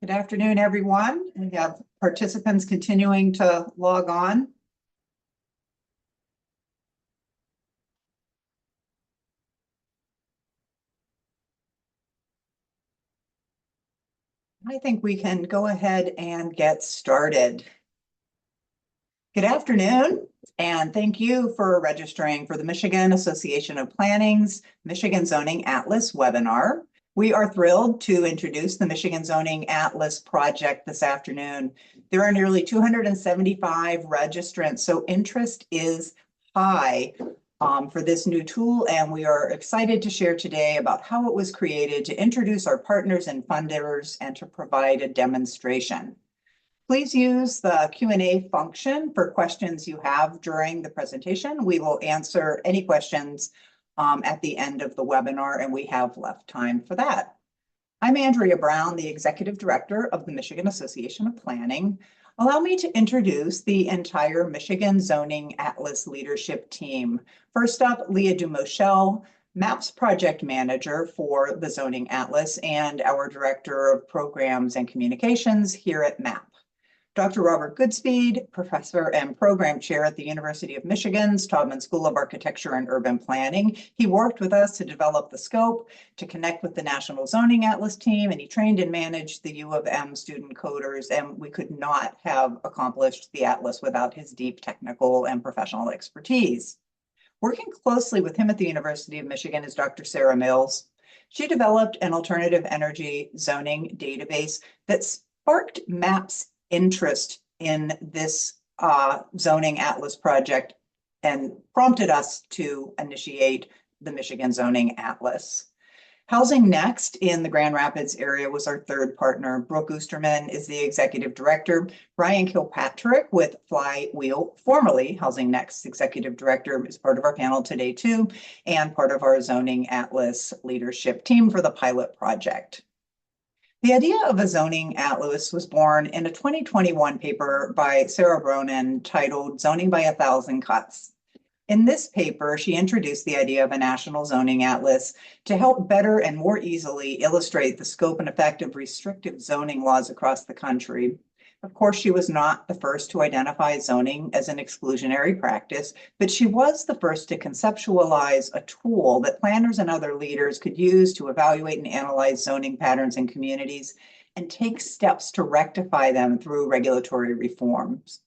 Good afternoon, everyone. We have participants continuing to log on. I think we can go ahead and get started. Good afternoon, and thank you for registering for the Michigan Association of Planning's Michigan Zoning Atlas webinar. We are thrilled to introduce the Michigan Zoning Atlas project this afternoon. There are nearly 275 registrants, so interest is high for this new tool, and we are excited to share today about how it was created to introduce our partners and funders and to provide a demonstration. Please use the Q&A function for questions you have during the presentation. We will answer any questions at the end of the webinar, and we have left time for that. I'm Andrea Brown, the Executive Director of the Michigan Association of Planning. Allow me to introduce the entire Michigan Zoning Atlas leadership team. First up, Leah Dumochel, MAP's project manager for the Zoning Atlas and our Director of Programs and Communications here at MAP. Dr. Robert Goodspeed, Professor and Program Chair at the University of Michigan's Taubman School of Architecture and Urban Planning. He worked with us to develop the scope, to connect with the National Zoning Atlas team, and he trained and managed the U of M student coders, and we could not have accomplished the Atlas without his deep technical and professional expertise. Working closely with him at the University of Michigan is Dr. Sarah Mills. She developed an alternative energy zoning database that sparked MAP's interest in this zoning atlas project and prompted us to initiate the Michigan Zoning Atlas. Housing Next in the Grand Rapids area was our third partner. Brooke Oosterman is the executive director. Brian Kilpatrick with Flywheel, formerly Housing Next executive director, is part of our panel today too, and part of our Zoning Atlas leadership team for the pilot project. The idea of a zoning atlas was born in a 2021 paper by Sarah Bronin titled Zoning by 1,000 Cuts. In this paper, she introduced the idea of a national zoning atlas to help better and more easily illustrate the scope and effect of restrictive zoning laws across the country. Of course, she was not the first to identify zoning as an exclusionary practice, but she was the first to conceptualize a tool that planners and other leaders could use to evaluate and analyze zoning patterns in communities and take steps to rectify them through regulatory reforms.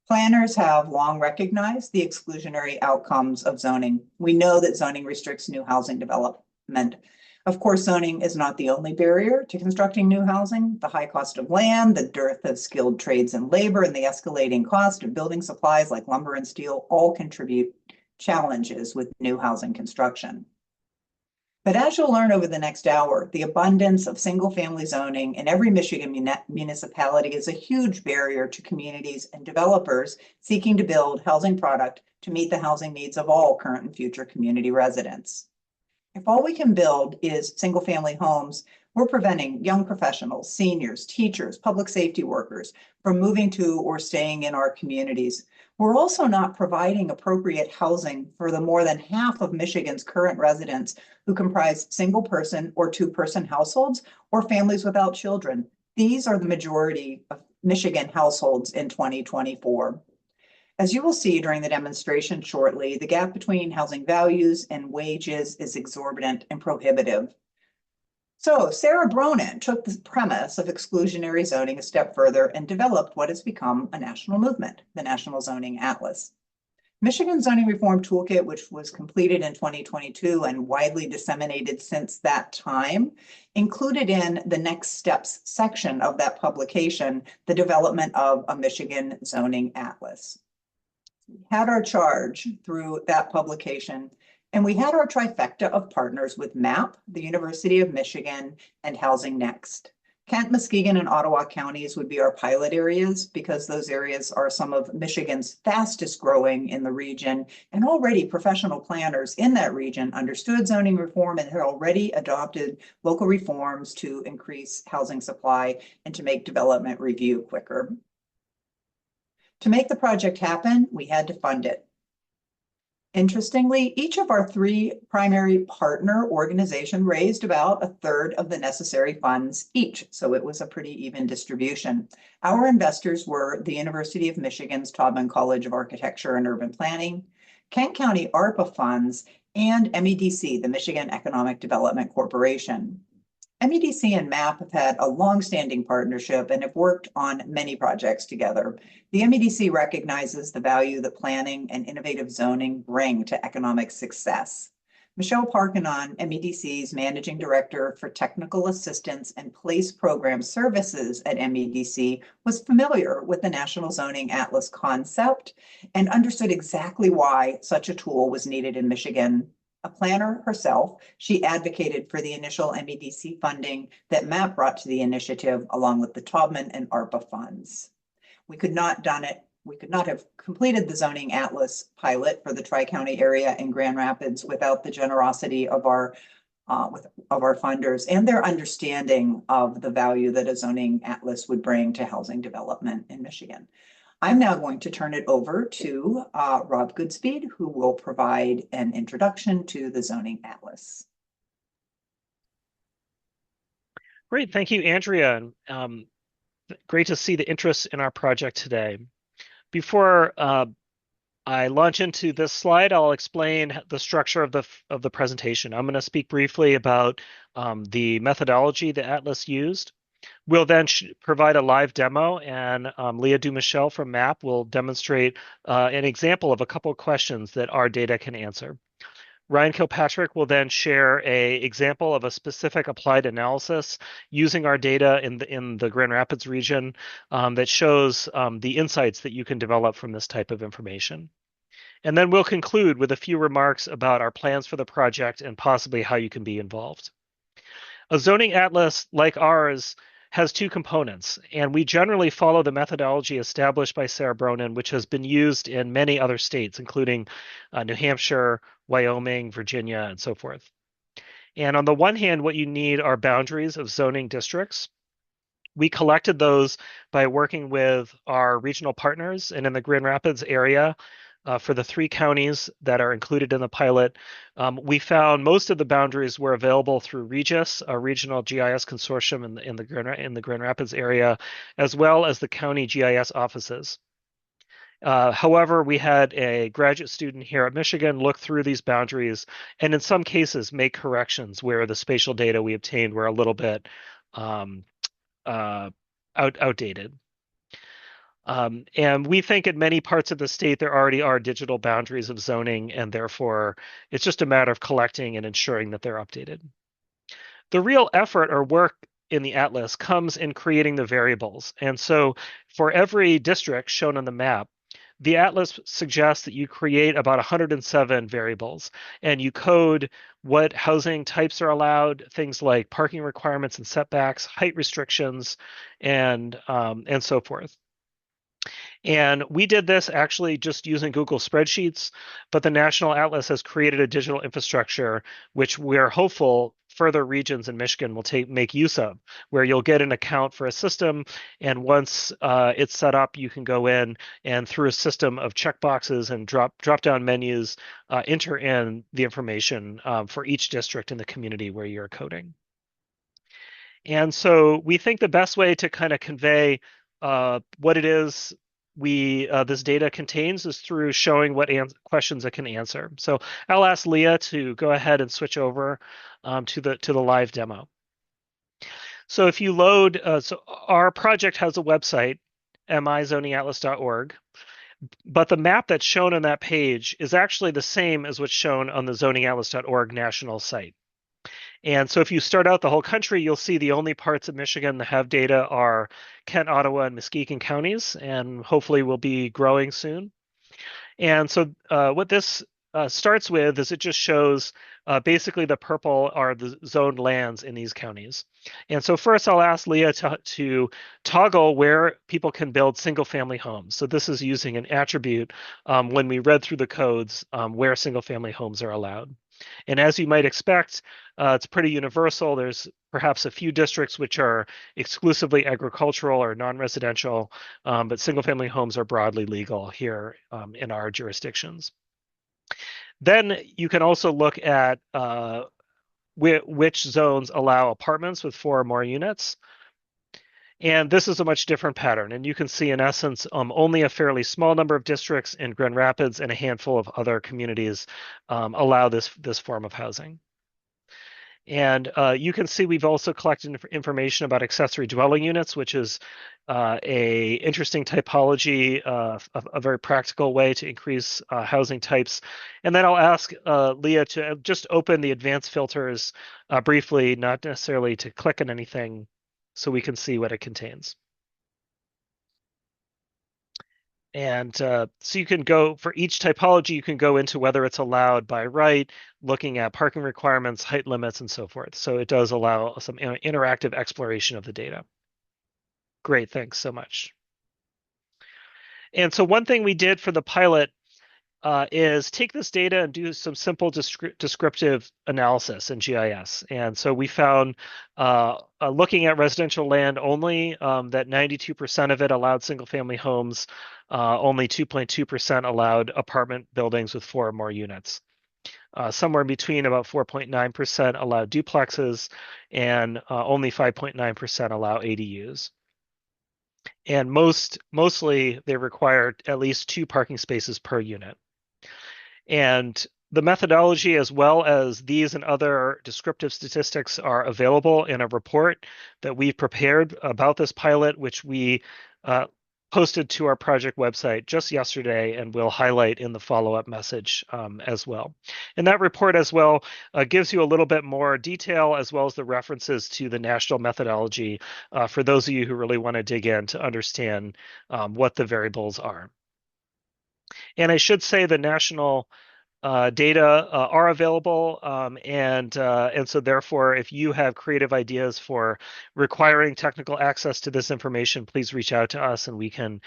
Planners have long recognized the exclusionary outcomes of zoning. We know that zoning restricts new housing development. Of course, zoning is not the only barrier to constructing new housing. The high cost of land, the dearth of skilled trades and labor, and the escalating cost of building supplies like lumber and steel all contribute challenges with new housing construction. But as you'll learn over the next hour, the abundance of single-family zoning in every Michigan municipality is a huge barrier to communities and developers seeking to build housing product to meet the housing needs of all current and future community residents. If all we can build is single-family homes, we're preventing young professionals, seniors, teachers, public safety workers from moving to or staying in our communities. We're also not providing appropriate housing for the more than half of Michigan's current residents who comprise single-person or two-person households or families without children. These are the majority of Michigan households in 2024. As you will see during the demonstration shortly, the gap between housing values and wages is exorbitant and prohibitive. So Sarah Bronin took the premise of exclusionary zoning a step further and developed what has become a national movement, the National Zoning Atlas. Michigan Zoning Reform Toolkit, which was completed in 2022 and widely disseminated since that time, included in the next steps section of that publication the development of a Michigan Zoning Atlas. We had our charge through that publication, and we had our trifecta of partners with MAP, the University of Michigan, and Housing Next. Kent, Muskegon, and Ottawa Counties would be our pilot areas because those areas are some of Michigan's fastest growing in the region, and already professional planners in that region understood zoning reform and had already adopted local reforms to increase housing supply and to make development review quicker. To make the project happen, we had to fund it. Interestingly, each of our three primary partner organizations raised about a third of the necessary funds each, so it was a pretty even distribution. Our investors were the University of Michigan's Taubman College of Architecture and Urban Planning, Kent County ARPA funds, and MEDC, the Michigan Economic Development Corporation. MEDC and MAP have had a long-standing partnership and have worked on many projects together. The MEDC recognizes the value that planning and innovative zoning bring to economic success. Michelle Parkinon, MEDC's Managing Director for Technical Assistance and Place Program Services at MEDC, was familiar with the National Zoning Atlas concept and understood exactly why such a tool was needed in Michigan. A planner herself, she advocated for the initial MEDC funding that MAP brought to the initiative, along with the Taubman and ARPA funds. We could not have completed the zoning atlas pilot for the Tri-County area in Grand Rapids without the generosity of our funders and their understanding of the value that a zoning atlas would bring to housing development in Michigan. I'm now going to turn it over to Rob Goodspeed, who will provide an introduction to the zoning atlas. Great, thank you, Andrea. Great to see the interest in our project today. Before I launch into this slide, I'll explain the structure of the presentation. I'm going to speak briefly about the methodology the Atlas used. We'll then provide a live demo, and Leah Dumichel from MAP will demonstrate an example of a couple of questions that our data can answer. Ryan Kilpatrick will then share an example of a specific applied analysis using our data in the Grand Rapids region that shows the insights that you can develop from this type of information. And then we'll conclude with a few remarks about our plans for the project and possibly how you can be involved. A zoning atlas like ours has two components, and we generally follow the methodology established by Sarah Bronin, which has been used in many other states, including New Hampshire, Wyoming, Virginia, and so forth. And on the one hand, what you need are boundaries of zoning districts. We collected those by working with our regional partners, and in the Grand Rapids area, for the 3 counties that are included in the pilot, we found most of the boundaries were available through Regis, a regional GIS consortium in the Grand Rapids area, as well as the county GIS offices. However, we had a graduate student here at Michigan look through these boundaries and in some cases make corrections where the spatial data we obtained were a little bit outdated. And we think in many parts of the state there already are digital boundaries of zoning, and therefore it's just a matter of collecting and ensuring that they're updated. The real effort or work in the atlas comes in creating the variables. And so for every district shown on the map, the atlas suggests that you create about 107 variables, and you code what housing types are allowed, things like parking requirements and setbacks, height restrictions, and so forth. And we did this actually just using Google spreadsheets, but the National Atlas has created a digital infrastructure, which we're hopeful further regions in Michigan will make use of, where you'll get an account for a system, and once it's set up, you can go in and through a system of checkboxes and drop-down menus, enter in the information for each district in the community where you're coding. And so we think the best way to kind of convey what it is this data contains is through showing what questions it can answer. So I'll ask Leah to go ahead and switch over to the live demo. So if you load, so our project has a website, mizoningatlas.org, but the map that's shown on that page is actually the same as what's shown on the zoningatlas.org national site. And so if you start out the whole country, you'll see the only parts of Michigan that have data are Kent, Ottawa, and Muskegon counties, and hopefully will be growing soon. And so what this starts with is it just shows basically the purple are the zoned lands in these counties. And so first I'll ask Leah to toggle where people can build single family homes. So this is using an attribute when we read through the codes where single family homes are allowed. And as you might expect, it's pretty universal. There's perhaps a few districts which are exclusively agricultural or non-residential, but single-family homes are broadly legal here in our jurisdictions. Then you can also look at which zones allow apartments with 4 or more units. And this is a much different pattern. And you can see, in essence, only a fairly small number of districts in Grand Rapids and a handful of other communities allow this form of housing. And you can see we've also collected information about accessory dwelling units, which is a interesting typology, a very practical way to increase housing types. And then I'll ask Leah to just open the advanced filters briefly, not necessarily to click on anything, so we can see what it contains. And so you can go for each typology, you can go into whether it's allowed by right, looking at parking requirements, height limits, and so forth. So it does allow some interactive exploration of the data. Great, thanks so much. And so one thing we did for the pilot is take this data and do some simple descriptive analysis in GIS. And so we found, looking at residential land only, that 92% of it allowed single-family homes, only 2.2% allowed apartment buildings with 4 or more units. Somewhere between about 4.9% allow duplexes, and only 5.9% allow ADUs. And mostly they require at least 2 parking spaces per unit. And the methodology, as well as these and other descriptive statistics, are available in a report that we've prepared about this pilot, which we posted to our project website just yesterday, and we'll highlight in the follow-up message as well. And that report as well gives you a little bit more detail, as well as the references to the national methodology for those of you who really want to dig in to understand what the variables are. And I should say the national data are available, and so therefore, if you have creative ideas for requiring technical access to this information, please reach out to us and we can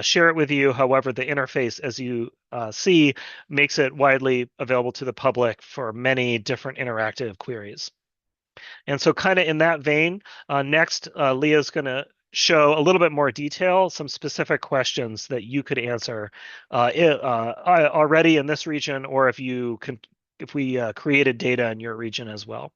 share it with you. However, the interface, as you see, makes it widely available to the public for many different interactive queries. And so kind of in that vein, next, Leah's going to show a little bit more detail, some specific questions that you could answer already in this region, or if we created data in your region as well.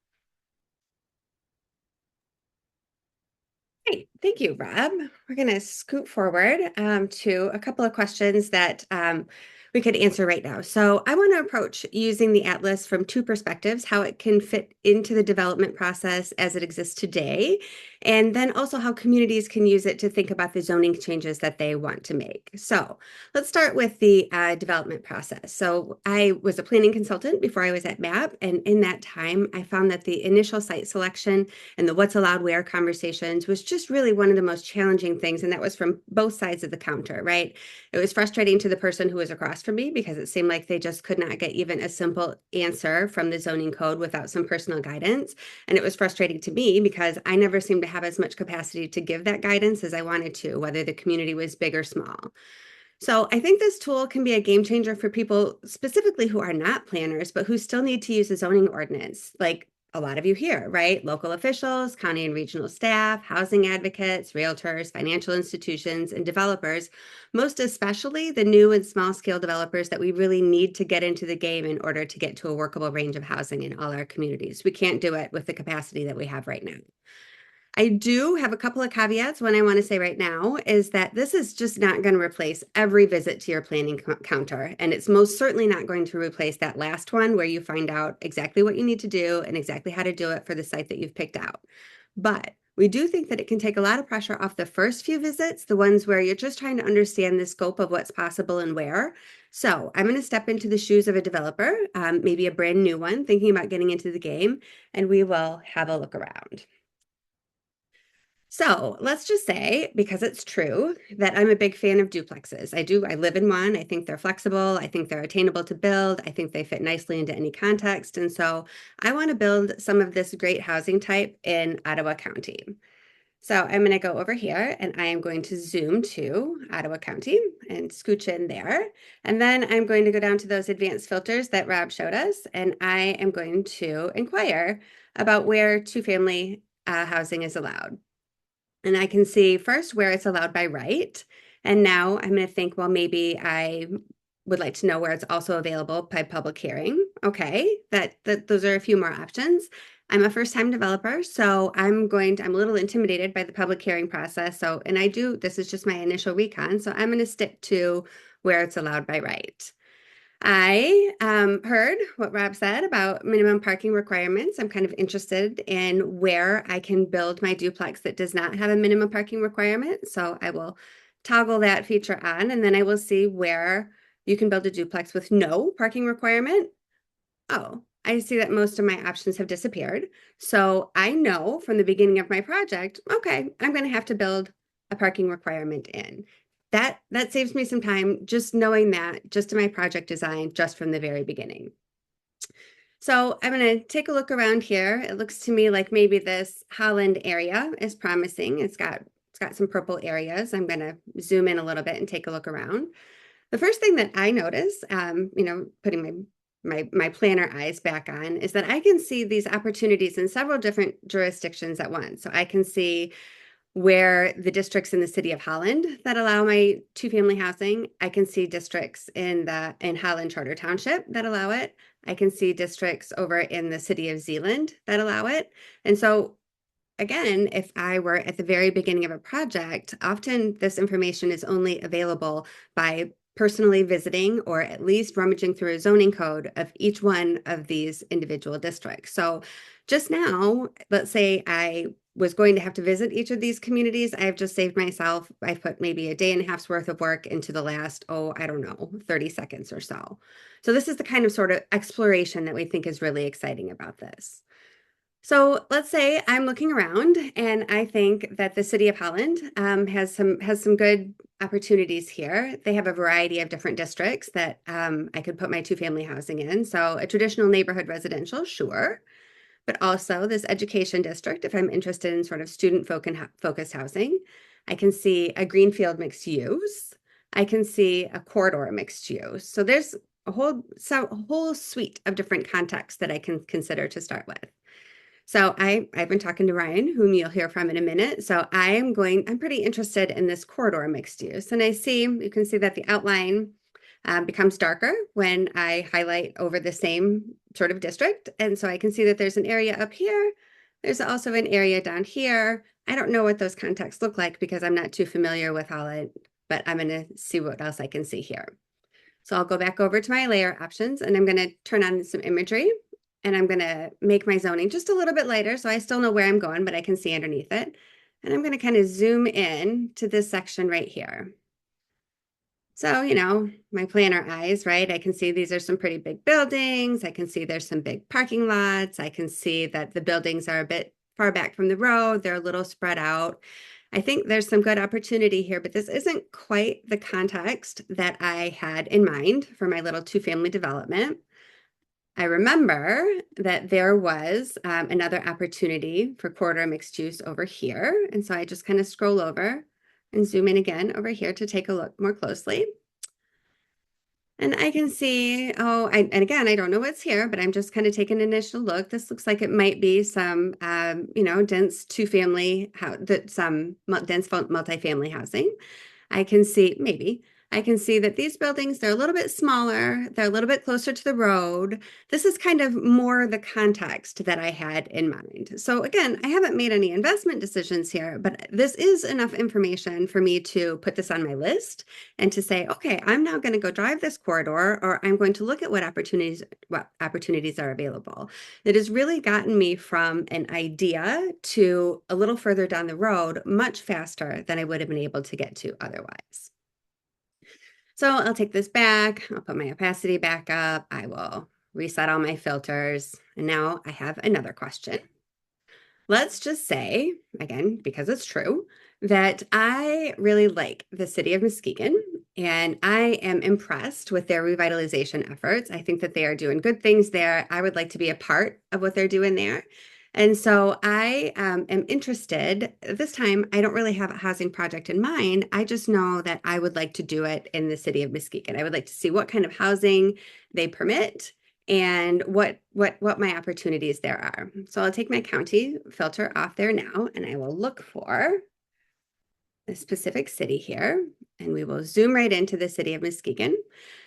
Great. Thank you, Rob. We're going to scoot forward to a couple of questions that we could answer right now. So I want to approach using the Atlas from 2 perspectives: how it can fit into the development process as it exists today, and then also how communities can use it to think about the zoning changes that they want to make. So let's start with the development process. So I was a planning consultant before I was at MAP, and in that time, I found that the initial site selection and the what's allowed where conversations was just really one of the most challenging things. And that was from both sides of the counter, right? It was frustrating to the person who was across from me because it seemed like they just could not get even a simple answer from the zoning code without some personal guidance. And it was frustrating to me because I never seemed to have as much capacity to give that guidance as I wanted to, whether the community was big or small. So I think this tool can be a game changer for people specifically who are not planners, but who still need to use a zoning ordinance, like a lot of you here, right? Local officials, county and regional staff, housing advocates, realtors, financial institutions, and developers, most especially the new and small scale developers that we really need to get into the game in order to get to a workable range of housing in all our communities. We can't do it with the capacity that we have right now. I do have a couple of caveats. One I want to say right now is that this is just not going to replace every visit to your planning counter. And it's most certainly not going to replace that last one where you find out exactly what you need to do and exactly how to do it for the site that you've picked out. But we do think that it can take a lot of pressure off the first few visits, the ones where you're just trying to understand the scope of what's possible and where. So I'm going to step into the shoes of a developer, maybe a brand new one, thinking about getting into the game, and we will have a look around. So let's just say, because it's true, that I'm a big fan of duplexes. I live in one. I think they're flexible. I think they're attainable to build. I think they fit nicely into any context. And so I want to build some of this great housing type in Ottawa County. So I'm going to go over here and I am going to zoom to Ottawa County and scooch in there. And then I'm going to go down to those advanced filters that Rob showed us. And I am going to inquire about where 2-family housing is allowed. And I can see first where it's allowed by right. And now I'm going to think, well, maybe I would like to know where it's also available by public hearing. Okay, those are a few more options. I'm a first-time developer, so I'm a little intimidated by the public hearing process. So, and this is just my initial recon, so I'm going to stick to where it's allowed by right. I heard what Rob said about minimum parking requirements. I'm kind of interested in where I can build my duplex that does not have a minimum parking requirement. So I will toggle that feature on, and then I will see where you can build a duplex with no parking requirement. Oh, I see that most of my options have disappeared. So I know from the beginning of my project, okay, I'm going to have to build a parking requirement in. That saves me some time just knowing that just in my project design, just from the very beginning. So I'm going to take a look around here. It looks to me like maybe this Holland area is promising. It's got some purple areas. I'm going to zoom in a little bit and take a look around. The first thing that I notice, putting my planner eyes back on, is that I can see these opportunities in several different jurisdictions at once. So I can see where the districts in the city of Holland that allow my two-family housing. I can see districts in Holland Charter Township that allow it. I can see districts over in the city of Zeeland that allow it. And so again, if I were at the very beginning of a project, often this information is only available by personally visiting or at least rummaging through a zoning code of each one of these individual districts. So just now, let's say I was going to have to visit each of these communities. I've just saved myself, I've put maybe a day and a half's worth of work into the last, 30 seconds or so. So this is the kind of sort of exploration that we think is really exciting about this. So let's say I'm looking around and I think that the city of Holland has some good opportunities here. They have a variety of different districts that I could put my two-family housing in. So a traditional neighborhood residential, sure, but also this education district if I'm interested in sort of student-focused housing. I can see a greenfield mixed use. I can see a corridor mixed use. So there's a whole suite of different contexts that I can consider to start with. So I've been talking to Ryan, whom you'll hear from in a minute. So I'm pretty interested in this corridor mixed use. And you can see that the outline becomes darker when I highlight over the same sort of district. And so I can see that there's an area up here. There's also an area down here. I don't know what those contexts look like because I'm not too familiar with Holland, but I'm going to see what else I can see here. So I'll go back over to my layer options and I'm going to turn on some imagery. And I'm going to make my zoning just a little bit lighter so I still know where I'm going, but I can see underneath it. And I'm going to kind of zoom in to this section right here. So, my planner eyes, right? I can see these are some pretty big buildings. I can see there's some big parking lots. I can see that the buildings are a bit far back from the road. They're a little spread out. I think there's some good opportunity here, but this isn't quite the context that I had in mind for my little two-family development. I remember that there was another opportunity for corridor mixed use over here. And so I just kind of scroll over and zoom in again over here to take a look more closely. And I can see, and again, I don't know what's here, but I'm just kind of taking an initial look. This looks like it might be some, dense two-family, some dense multifamily housing. I can see that these buildings, they're a little bit smaller. They're a little bit closer to the road. This is kind of more the context that I had in mind. So again, I haven't made any investment decisions here, but this is enough information for me to put this on my list and to say, okay, I'm now going to go drive this corridor, or I'm going to look at what opportunities are available. It has really gotten me from an idea to a little further down the road much faster than I would have been able to get to otherwise. So I'll take this back, I'll put my opacity back up, I will reset all my filters, and now I have another question. Let's just say, again, because it's true, that I really like the city of Muskegon, and I am impressed with their revitalization efforts. I think that they are doing good things there. I would like to be a part of what they're doing there. And so I am interested. This time, I don't really have a housing project in mind. I just know that I would like to do it in the city of Muskegon. I would like to see what kind of housing they permit and what my opportunities there are. So I'll take my county filter off there now, and I will look for a specific city here, and we will zoom right into the city of Muskegon.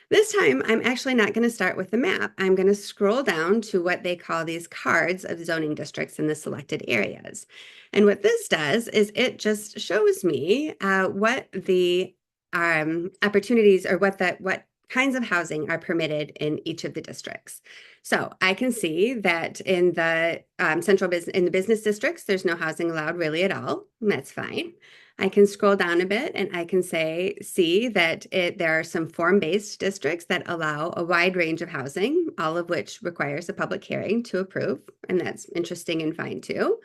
This time, I'm actually not going to start with the map. I'm going to scroll down to what they call these cards of zoning districts in the selected areas. And what this does is it just shows me what the opportunities or what kinds of housing are permitted in each of the districts. So I can see that in the in the business districts, there's no housing allowed really at all, and that's fine. I can scroll down a bit and I can see that there are some form-based districts that allow a wide range of housing, all of which requires a public hearing to approve, and that's interesting and fine too.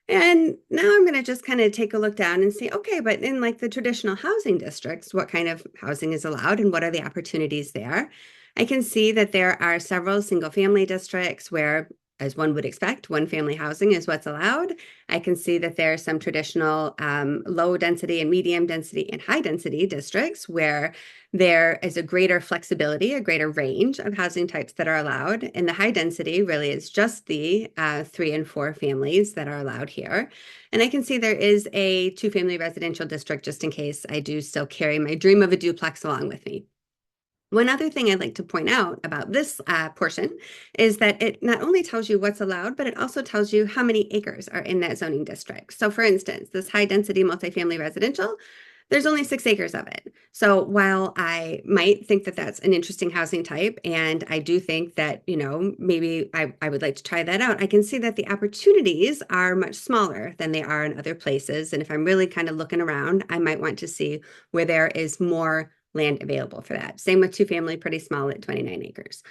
And now I'm going to just kind of take a look down and see, okay, but in like the traditional housing districts, what kind of housing is allowed and what are the opportunities there? I can see that there are several single family districts where, as one would expect, one family housing is what's allowed. I can see that there are some traditional low density and medium density and high density districts where there is a greater flexibility, a greater range of housing types that are allowed. And the high density really is just the 3 and 4 families that are allowed here. And I can see there is a 2-family residential district, just in case I do still carry my dream of a duplex along with me. One other thing I'd like to point out about this portion is that it not only tells you what's allowed, but it also tells you how many acres are in that zoning district. So for instance, this high density multifamily residential, there's only 6 acres of it. So while I might think that that's an interesting housing type, and I do think that, you know, maybe I would like to try that out, I can see that the opportunities are much smaller than they are in other places. And if I'm really kind of looking around, I might want to see where there is more land available for that. Same with 2-family, pretty small at 29 acres.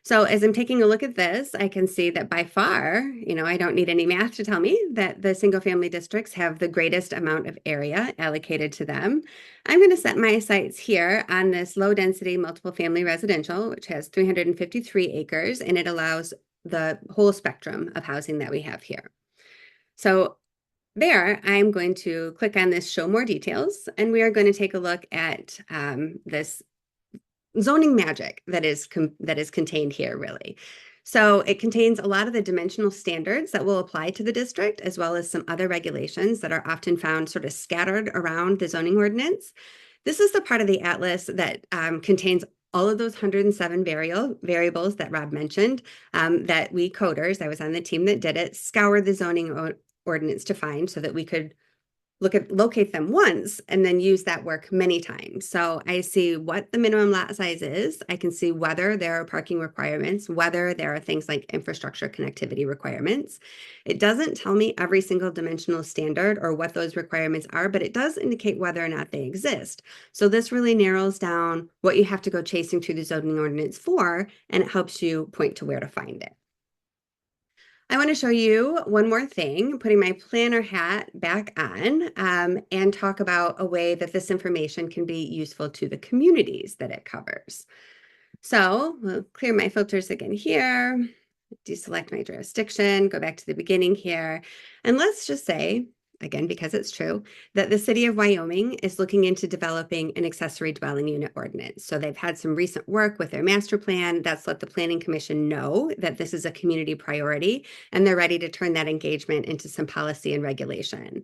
So as I'm taking a look at this, I can see that by far, you know, I don't need any math to tell me that the single family districts have the greatest amount of area allocated to them. I'm going to set my sights here on this low density multiple family residential, which has 353 acres, and it allows the whole spectrum of housing that we have here. So there, I'm going to click on this show more details, and we are going to take a look at this zoning magic that is contained here, really. So it contains a lot of the dimensional standards that will apply to the district, as well as some other regulations that are often found sort of scattered around the zoning ordinance. This is the part of the atlas that contains all of those 107 variables that Rob mentioned, that we coders, I was on the team that did it, scoured the zoning ordinance to find so that we could locate them once and then use that work many times. So I see what the minimum lot size is. I can see whether there are parking requirements, whether there are things like infrastructure connectivity requirements. It doesn't tell me every single dimensional standard or what those requirements are, but it does indicate whether or not they exist. So this really narrows down what you have to go chasing through the zoning ordinance for, and it helps you point to where to find it. I want to show you one more thing, putting my planner hat back on, and talk about a way that this information can be useful to the communities that it covers. So we'll clear my filters again here, deselect my jurisdiction, go back to the beginning here, and let's just say, again, because it's true, that the city of Wyoming is looking into developing an accessory dwelling unit ordinance. So they've had some recent work with their master plan that's let the Planning Commission know that this is a community priority, and they're ready to turn that engagement into some policy and regulation.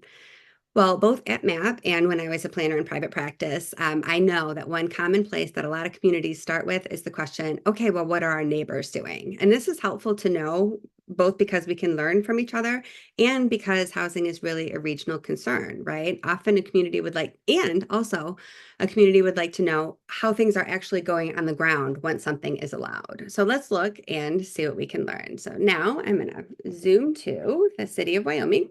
Well, both at MAP and when I was a planner in private practice, I know that one common place that a lot of communities start with is the question, okay, well, what are our neighbors doing? And this is helpful to know, both because we can learn from each other and because housing is really a regional concern, right? Often a community would like, and also a community would like to know how things are actually going on the ground once something is allowed. So let's look and see what we can learn. So now I'm going to zoom to the city of Wyoming.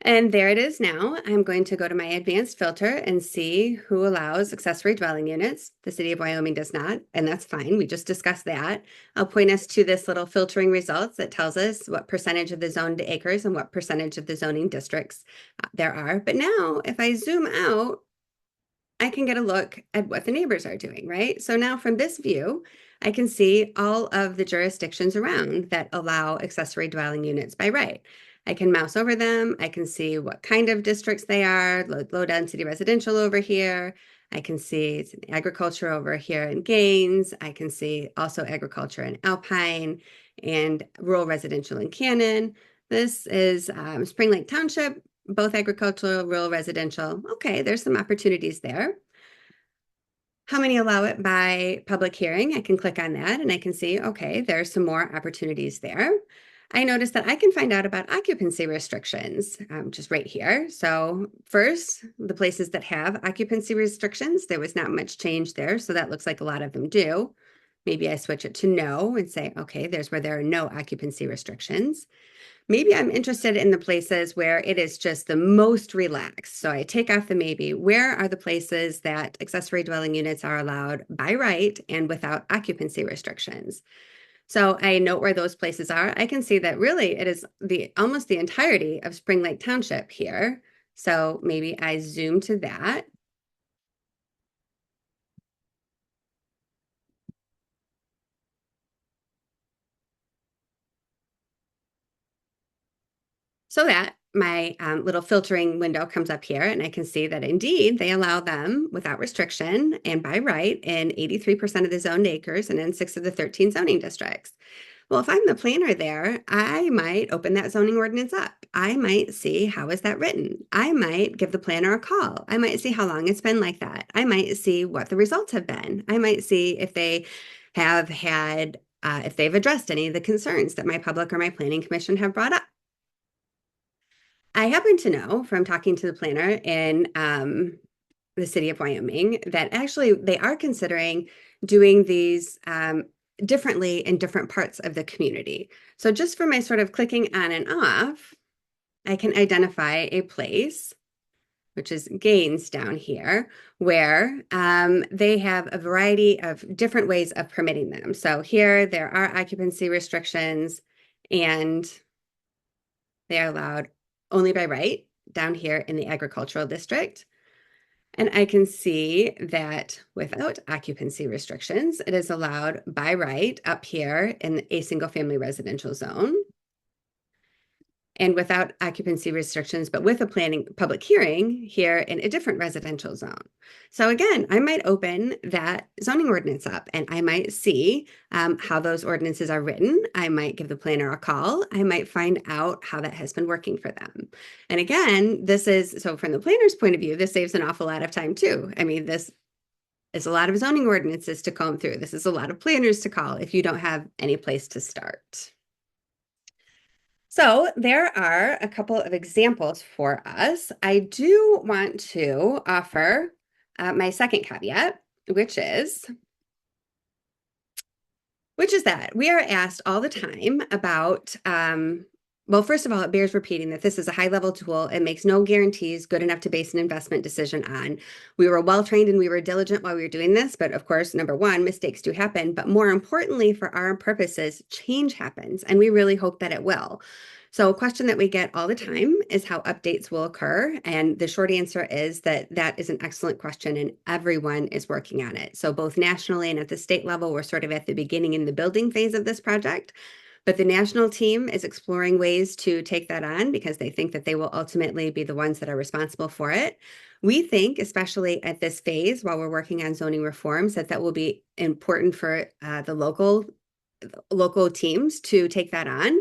And there it is now. I'm going to go to my advanced filter and see who allows accessory dwelling units. The city of Wyoming does not, and that's fine. We just discussed that. I'll point us to this little filtering results that tells us what percentage of the zoned acres and what percentage of the zoning districts there are. But now if I zoom out, I can get a look at what the neighbors are doing, right? So now from this view, I can see all of the jurisdictions around that allow accessory dwelling units by right. I can mouse over them. I can see what kind of districts they are, low density residential over here. I can see agriculture over here in Gaines. I can see also agriculture in Alpine and rural residential in Cannon. This is Spring Lake Township, both agricultural, rural residential. Okay, there's some opportunities there. how many allow it by public hearing? I can click on that and I can see, okay, there's some more opportunities there. I noticed that I can find out about occupancy restrictions just right here. So first, the places that have occupancy restrictions, there was not much change there. So that looks like a lot of them do. Maybe I switch it to no and say, okay, there's where there are no occupancy restrictions. Maybe I'm interested in the places where it is just the most relaxed. So I take off the maybe. Where are the places that accessory dwelling units are allowed by right and without occupancy restrictions? So I note where those places are. I can see that really it is almost the entirety of Spring Lake Township here. So maybe I zoom to that. So that my little filtering window comes up here and I can see that indeed they allow them without restriction and by right in 83% of the zoned acres and in 6 of the 13 zoning districts. Well, if I'm the planner there, I might open that zoning ordinance up. I might see how is that written. I might give the planner a call. I might see how long it's been like that. I might see what the results have been. I might see if they have had, if they've addressed any of the concerns that my public or my planning commission have brought up. I happen to know from talking to the planner in the city of Wyoming that actually they are considering doing these differently in different parts of the community. So just for my sort of clicking on and off, I can identify a place, which is Gaines down here, where they have a variety of different ways of permitting them. So here there are occupancy restrictions and they are allowed only by right down here in the agricultural district. And I can see that without occupancy restrictions, it is allowed by right up here in a single family residential zone. And without occupancy restrictions, but with a planning public hearing here in a different residential zone. So again, I might open that zoning ordinance up and I might see how those ordinances are written. I might give the planner a call. I might find out how that has been working for them. And again, so from the planner's point of view, this saves an awful lot of time too. I mean, this is a lot of zoning ordinances to comb through. This is a lot of planners to call if you don't have any place to start. So there are a couple of examples for us. I do want to offer my second caveat, which is that we are asked all the time about, well, first of all, it bears repeating that this is a high-level tool. It makes no guarantees good enough to base an investment decision on. We were well-trained and we were diligent while we were doing this, but of course, number one, mistakes do happen. But more importantly, for our purposes, change happens, and we really hope that it will. So a question that we get all the time is how updates will occur. And the short answer is that is an excellent question and everyone is working on it. So both nationally and at the state level, we're sort of at the beginning in the building phase of this project. But the national team is exploring ways to take that on because they think that they will ultimately be the ones that are responsible for it. We think, especially at this phase, while we're working on zoning reforms, that will be important for the local teams to take that on.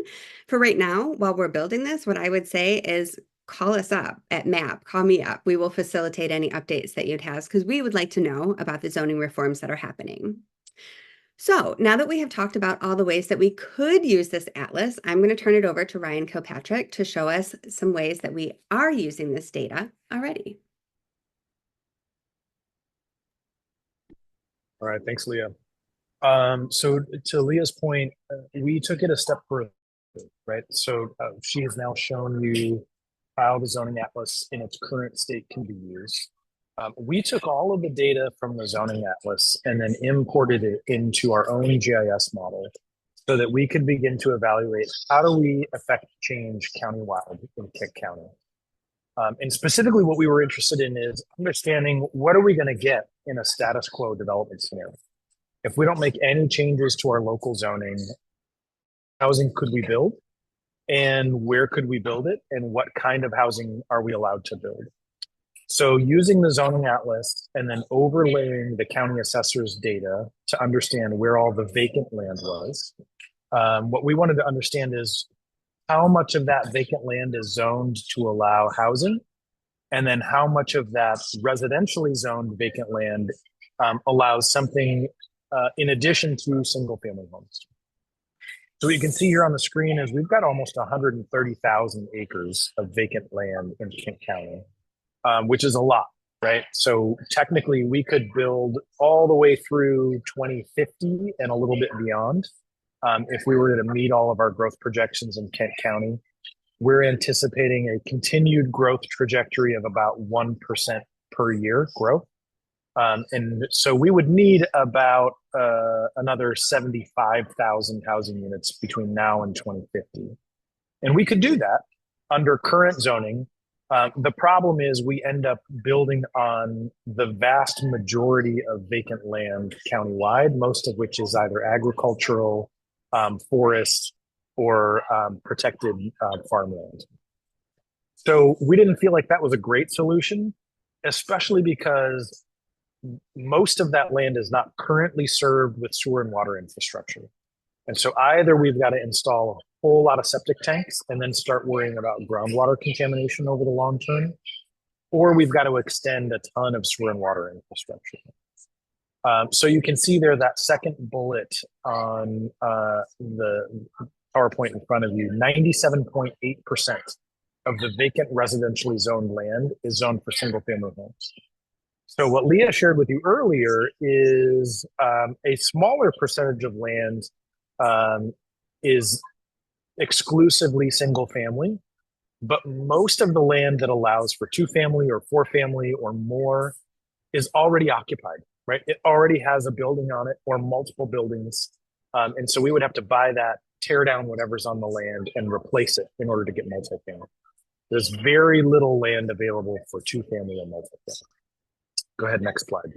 For right now, while we're building this, what I would say is call us up at MAP, call me up. We will facilitate any updates that you'd have because we would like to know about the zoning reforms that are happening. So now that we have talked about all the ways that we could use this atlas, I'm going to turn it over to Ryan Kilpatrick to show us some ways that we are using this data already. All right, thanks, Leah. So to Leah's point, we took it a step further, right? So she has now shown you how the zoning atlas in its current state can be used. We took all of the data from the zoning atlas and then imported it into our own GIS model so that we could begin to evaluate how do we affect change countywide in Kent County. And specifically what we were interested in is understanding what are we going to get in a status quo development scenario. If we don't make any changes to our local zoning, housing could we build? And where could we build it? And what kind of housing are we allowed to build? So using the zoning atlas and then overlaying the county assessor's data to understand where all the vacant land was, what we wanted to understand is how much of that vacant land is zoned to allow housing, and then how much of that residentially zoned vacant land allows something in addition to single family homes. So what you can see here on the screen is we've got almost 130,000 acres of vacant land in Kent County, which is a lot, right? So technically we could build all the way through 2050 and a little bit beyond if we were to meet all of our growth projections in Kent County. We're anticipating a continued growth trajectory of about 1% per year growth. And so we would need about another 75,000 housing units between now and 2050. And we could do that under current zoning. The problem is we end up building on the vast majority of vacant land countywide, most of which is either agricultural, forest, or protected farmland. So we didn't feel like that was a great solution, especially because most of that land is not currently served with sewer and water infrastructure. And so either we've got to install a whole lot of septic tanks and then start worrying about groundwater contamination over the long term, or we've got to extend a ton of sewer and water infrastructure. So you can see there that second bullet on the PowerPoint in front of you, 97.8% of the vacant residentially zoned land is zoned for single family homes. So what Leah shared with you earlier is a smaller percentage of land is exclusively single family, but most of the land that allows for 2-family or 4-family or more is already occupied, right? It already has a building on it or multiple buildings. And so we would have to buy that, tear down whatever's on the land and replace it in order to get multifamily. There's very little land available for 2-family and multifamily. Go ahead, next slide.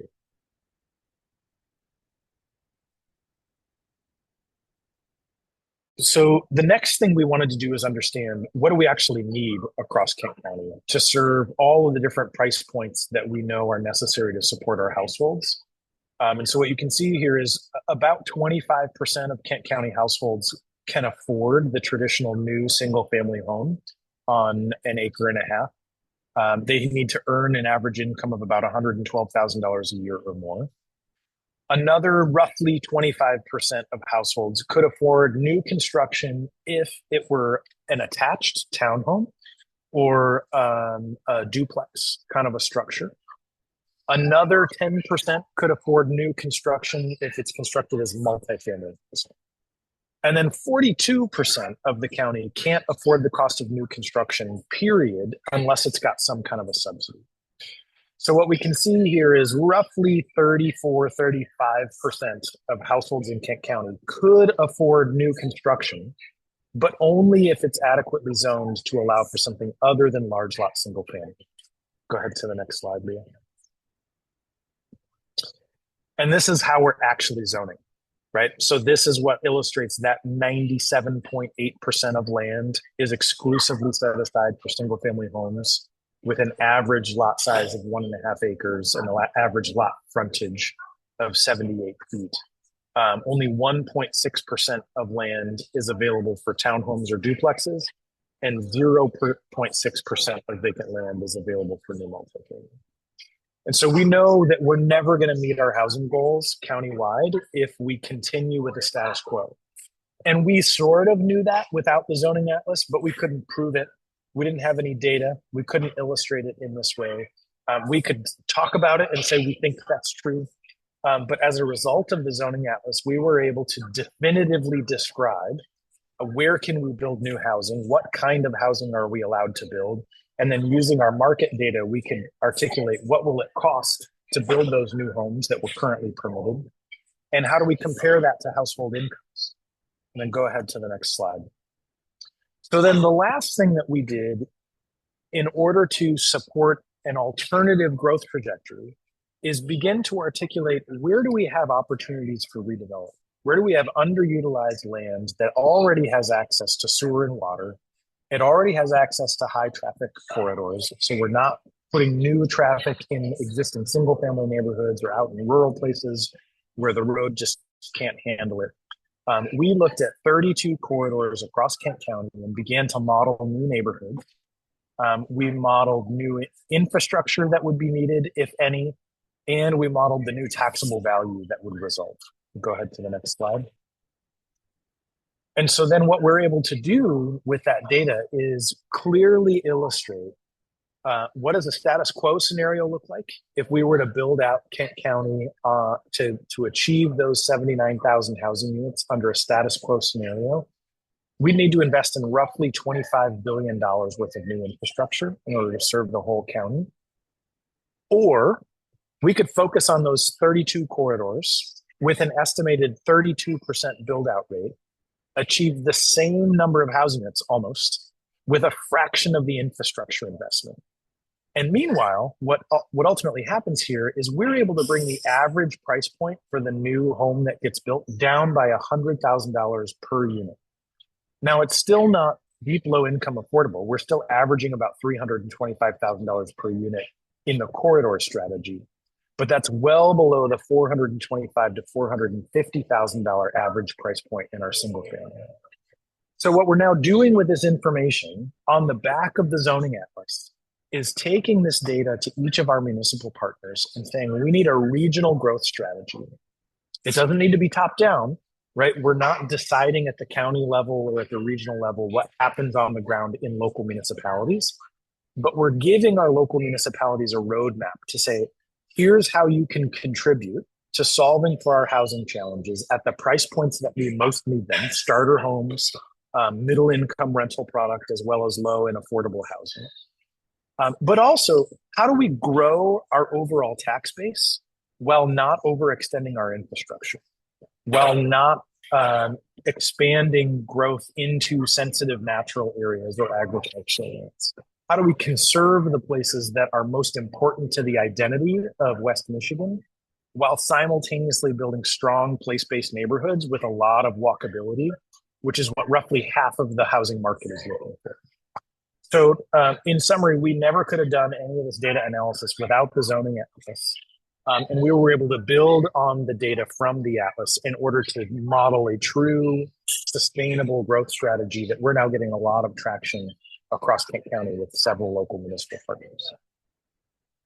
So the next thing we wanted to do is understand what do we actually need across Kent County to serve all of the different price points that we know are necessary to support our households. And so what you can see here is about 25% of Kent County households can afford the traditional new single family home on an acre and a half. They need to earn an average income of about $112,000 a year or more. Another roughly 25% of households could afford new construction if it were an attached townhome or a duplex kind of a structure. Another 10% could afford new construction if it's constructed as multifamily. And then 42% of the county can't afford the cost of new construction, period, unless it's got some kind of a subsidy. So what we can see here is roughly 34, 35% of households in Kent County could afford new construction, but only if it's adequately zoned to allow for something other than large lot single family. Go ahead to the next slide, Leah. And this is how we're actually zoning, right? So this is what illustrates that 97.8% of land is exclusively set aside for single family homes with an average lot size of 1.5 acres and an average lot frontage of 78 feet. Only 1.6% of land is available for townhomes or duplexes, and 0.6% of vacant land is available for new multifamily. And so we know that we're never going to meet our housing goals countywide if we continue with the status quo. And we sort of knew that without the zoning atlas, but we couldn't prove it. We didn't have any data. We couldn't illustrate it in this way. We could talk about it and say we think that's true. But as a result of the zoning atlas, we were able to definitively describe where can we build new housing, what kind of housing are we allowed to build, and then using our market data, we can articulate what will it cost to build those new homes that were currently permitted, and how do we compare that to household incomes? And then go ahead to the next slide. So then the last thing that we did in order to support an alternative growth trajectory is begin to articulate where do we have opportunities for redevelopment? Where do we have underutilized land that already has access to sewer and water? It already has access to high traffic corridors. So we're not putting new traffic in existing single family neighborhoods or out in rural places where the road just can't handle it. We looked at 32 corridors across Kent County and began to model new neighborhoods. We modeled new infrastructure that would be needed, if any. and we modeled the new taxable value that would result. Go ahead to the next slide. And so then what we're able to do with that data is clearly illustrate what does a status quo scenario look like if we were to build out Kent County to achieve those 79,000 housing units under a status quo scenario. We'd need to invest in roughly $25 billion worth of new infrastructure in order to serve the whole county. Or we could focus on those 32 corridors with an estimated 32% build out rate, achieve the same number of housing units almost with a fraction of the infrastructure investment. And meanwhile, what ultimately happens here is we're able to bring the average price point for the new home that gets built down by $100,000 per unit. Now, it's still not deep low income affordable. We're still averaging about $325,000 per unit in the corridor strategy, but that's well below the $425,000 to $450,000 average price point in our single family. So what we're now doing with this information on the back of the zoning atlas is taking this data to each of our municipal partners and saying, we need a regional growth strategy. It doesn't need to be top down, right? We're not deciding at the county level or at the regional level what happens on the ground in local municipalities, but we're giving our local municipalities a roadmap to say, here's how you can contribute to solving for our housing challenges at the price points that we most need them, starter homes, middle income rental product, as well as low and affordable housing. But also, how do we grow our overall tax base while not overextending our infrastructure, while not expanding growth into sensitive natural areas or agricultural areas? How do we conserve the places that are most important to the identity of West Michigan while simultaneously building strong place-based neighborhoods with a lot of walkability, which is what roughly half of the housing market is looking for? So in summary, we never could have done any of this data analysis without the zoning atlas. And we were able to build on the data from the atlas in order to model a true sustainable growth strategy that we're now getting a lot of traction across Kent County with several local municipal partners.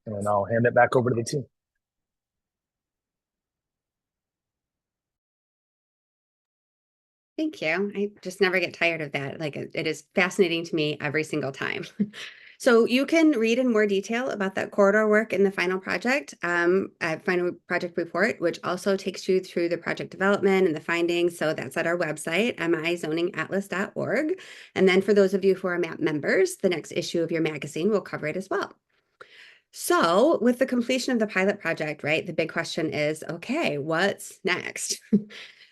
And then I'll hand it back over to the team. Thank you. I just never get tired of that. Like it is fascinating to me every single time. So you can read in more detail about that corridor work in the final project report, which also takes you through the project development and the findings. So that's at our website, mizoningatlas.org. And then for those of you who are MAP members, the next issue of your magazine will cover it as well. So with the completion of the pilot project, right, the big question is, okay, what's next?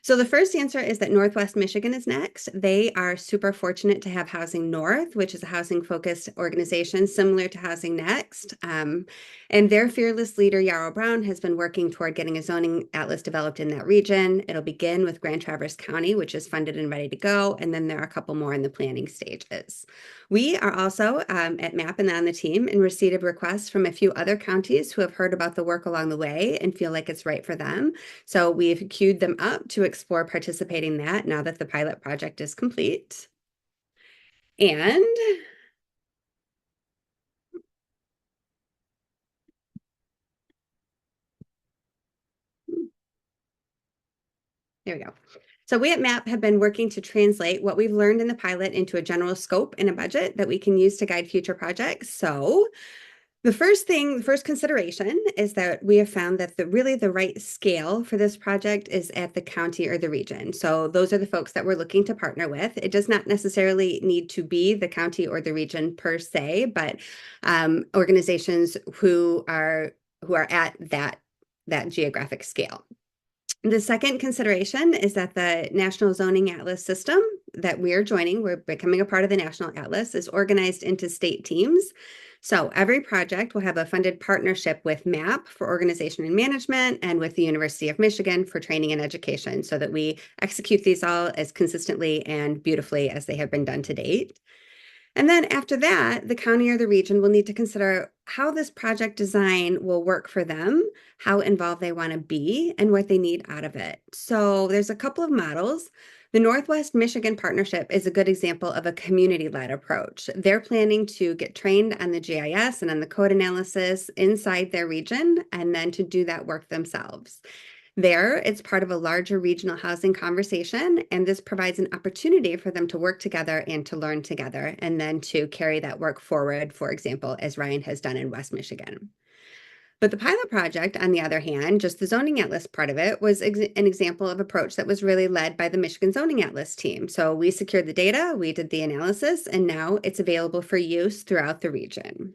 So the first answer is that Northwest Michigan is next. They are super fortunate to have Housing North, which is a housing-focused organization similar to Housing Next. And their fearless leader, Yarrow Brown, has been working toward getting a zoning atlas developed in that region. It'll begin with Grand Traverse County, which is funded and ready to go. And then there are a couple more in the planning stages. We are also at MAP and on the team and received requests from a few other counties who have heard about the work along the way and feel like it's right for them. So we've queued them up to explore participating in that now that the pilot project is complete. And there we go. So we at MAP have been working to translate what we've learned in the pilot into a general scope and a budget that we can use to guide future projects. So the first consideration is that we have found that the right scale for this project is at the county or the region. So those are the folks that we're looking to partner with. It does not necessarily need to be the county or the region per se, but organizations who are at that geographic scale. The second consideration is that the National Zoning Atlas system that we're becoming a part of the National Atlas, is organized into state teams. So every project will have a funded partnership with MAP for organization and management and with the University of Michigan for training and education so that we execute these all as consistently and beautifully as they have been done to date. And then after that, the county or the region will need to consider how this project design will work for them, how involved they want to be, and what they need out of it. So there's a couple of models. The Northwest Michigan Partnership is a good example of a community-led approach. They're planning to get trained on the GIS and on the code analysis inside their region, and then to do that work themselves. There, it's part of a larger regional housing conversation, and this provides an opportunity for them to work together and to learn together, and then to carry that work forward, for example, as Ryan has done in West Michigan. But the pilot project, on the other hand, just the zoning atlas part of it, was an example of approach that was really led by the Michigan Zoning Atlas team. So we secured the data, we did the analysis, and now it's available for use throughout the region.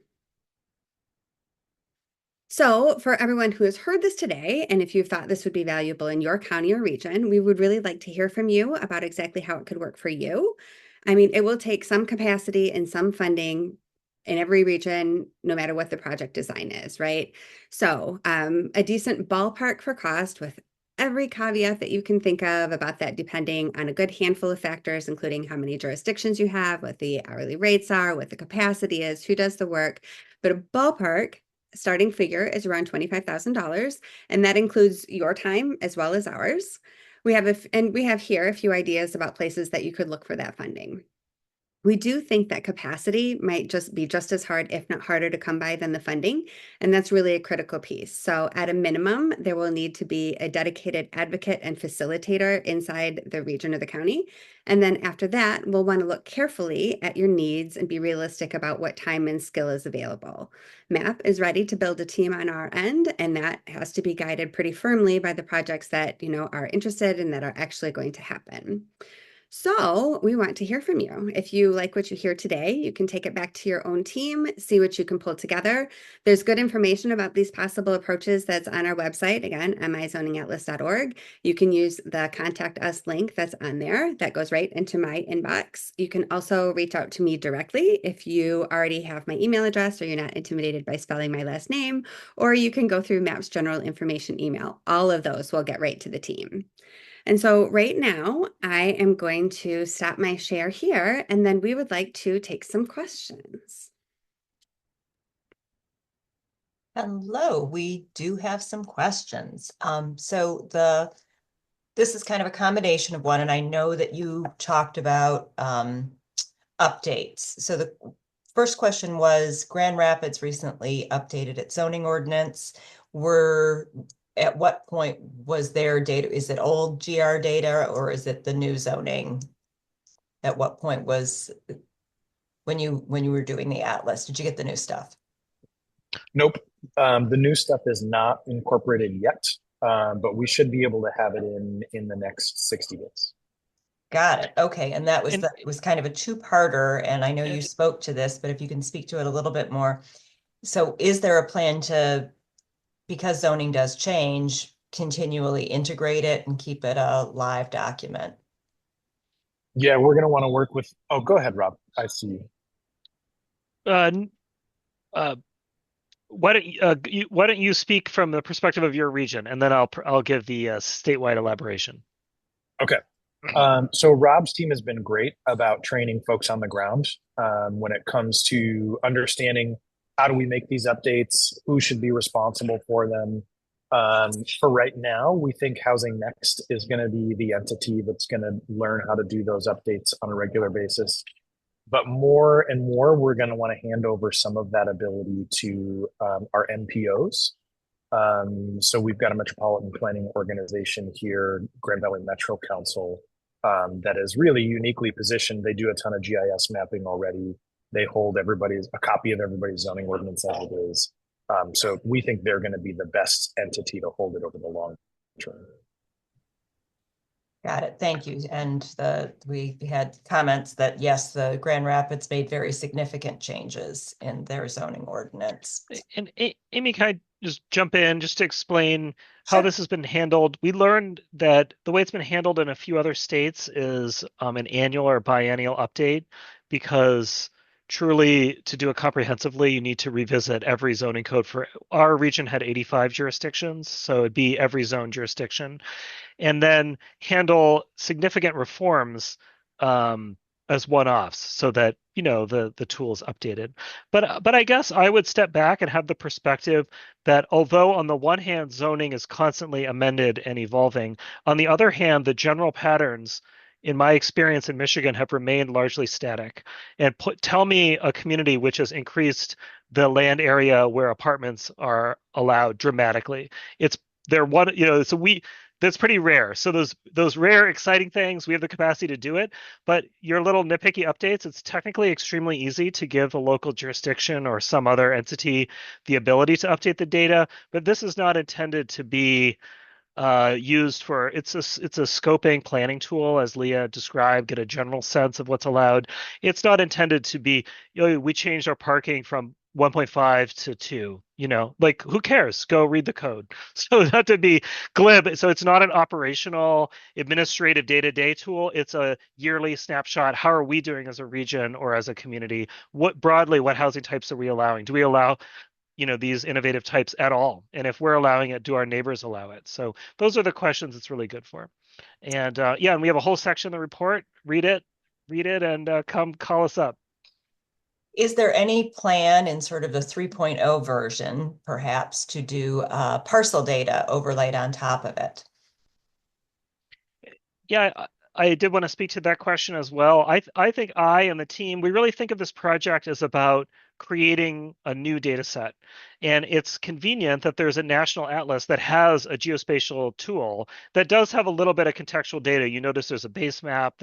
So for everyone who has heard this today, and if you thought this would be valuable in your county or region, we would really like to hear from you about exactly how it could work for you. I mean, it will take some capacity and some funding in every region, no matter what the project design is, right? So a decent ballpark for cost with every caveat that you can think of about that, depending on a good handful of factors, including how many jurisdictions you have, what the hourly rates are, what the capacity is, who does the work. But a ballpark starting figure is around $25,000, and that includes your time as well as ours. We have here a few ideas about places that you could look for that funding. We do think that capacity might just be just as hard, if not harder, to come by than the funding, and that's really a critical piece. So at a minimum, there will need to be a dedicated advocate and facilitator inside the region or the county. And then after that, we'll want to look carefully at your needs and be realistic about what time and skill is available. MAP is ready to build a team on our end, and that has to be guided pretty firmly by the projects that, are interested and that are actually going to happen. So we want to hear from you. If you like what you hear today, you can take it back to your own team, see what you can pull together. There's good information about these possible approaches that's on our website, again, mizoningatlas.org. You can use the contact us link that's on there. That goes right into my inbox. You can also reach out to me directly if you already have my email address or you're not intimidated by spelling my last name, or you can go through MAP's general information email. All of those will get right to the team. And so right now, I am going to stop my share here, and then we would like to take some questions. Hello, we do have some questions. This is kind of a combination of one, and I know that you talked about updates. So the first question was Grand Rapids recently updated its zoning ordinance. At what point was their data? Is it old GR data or is it the new zoning? At what point was when you were doing the atlas? Did you get the new stuff? Nope. The new stuff is not incorporated yet, but we should be able to have it in the next 60 days. Got it. Okay. And it was kind of a two-parter, and I know you spoke to this, but if you can speak to it a little bit more. So is there a plan to, because zoning does change, continually integrate it and keep it a live document? Yeah, we're going to want to work with, oh, go ahead, Rob. I see you. Why don't you speak from the perspective of your region, and then I'll give the statewide elaboration. Okay. So Rob's team has been great about training folks on the ground when it comes to understanding how do we make these updates, who should be responsible for them. For right now, we think Housing Next is going to be the entity that's going to learn how to do those updates on a regular basis. But more and more, we're going to want to hand over some of that ability to our MPOs. So we've got a metropolitan planning organization here, Grand Valley Metro Council, that is really uniquely positioned. They do a ton of GIS mapping already. They hold a copy of everybody's zoning ordinance as it is. So we think they're going to be the best entity to hold it over the long term. Got it. Thank you. And we had comments that, yes, the Grand Rapids made very significant changes in their zoning ordinance. And Amy, can I just jump in just to explain how Sure. this has been handled? We learned that the way it's been handled in a few other states is an annual or biennial update, because truly to do it comprehensively, you need to revisit every zoning code. For our region had 85 jurisdictions, so it'd be every zone jurisdiction, and then handle significant reforms as one-offs so that the tool is updated. But I guess I would step back and have the perspective that although on the one hand zoning is constantly amended and evolving, on the other hand the general patterns in my experience in Michigan, have remained largely static. And tell me a community which has increased the land area where apartments are allowed dramatically. They're one, so that's pretty rare. So those rare, exciting things, we have the capacity to do it. But your little nitpicky updates, it's technically extremely easy to give a local jurisdiction or some other entity the ability to update the data. But this is not intended to be used for, it's a scoping planning tool, as Leah described, get a general sense of what's allowed. It's not intended to be, we changed our parking from 1.5 to 2, like who cares? Go read the code. So not to be glib. So it's not an operational administrative day-to-day tool. It's a yearly snapshot. How are we doing as a region or as a community? What housing types are we allowing? Do we allow these innovative types at all? And if we're allowing it, do our neighbors allow it? So those are the questions it's really good for. And and we have a whole section in the report. Read it, and come call us up. Is there any plan in sort of the 3.0 version, perhaps, to do parcel data overlaid on top of it? Yeah, I did want to speak to that question as well. I think I and the team, we really think of this project as about creating a new data set. And it's convenient that there's a national atlas that has a geospatial tool that does have a little bit of contextual data. You notice there's a base map,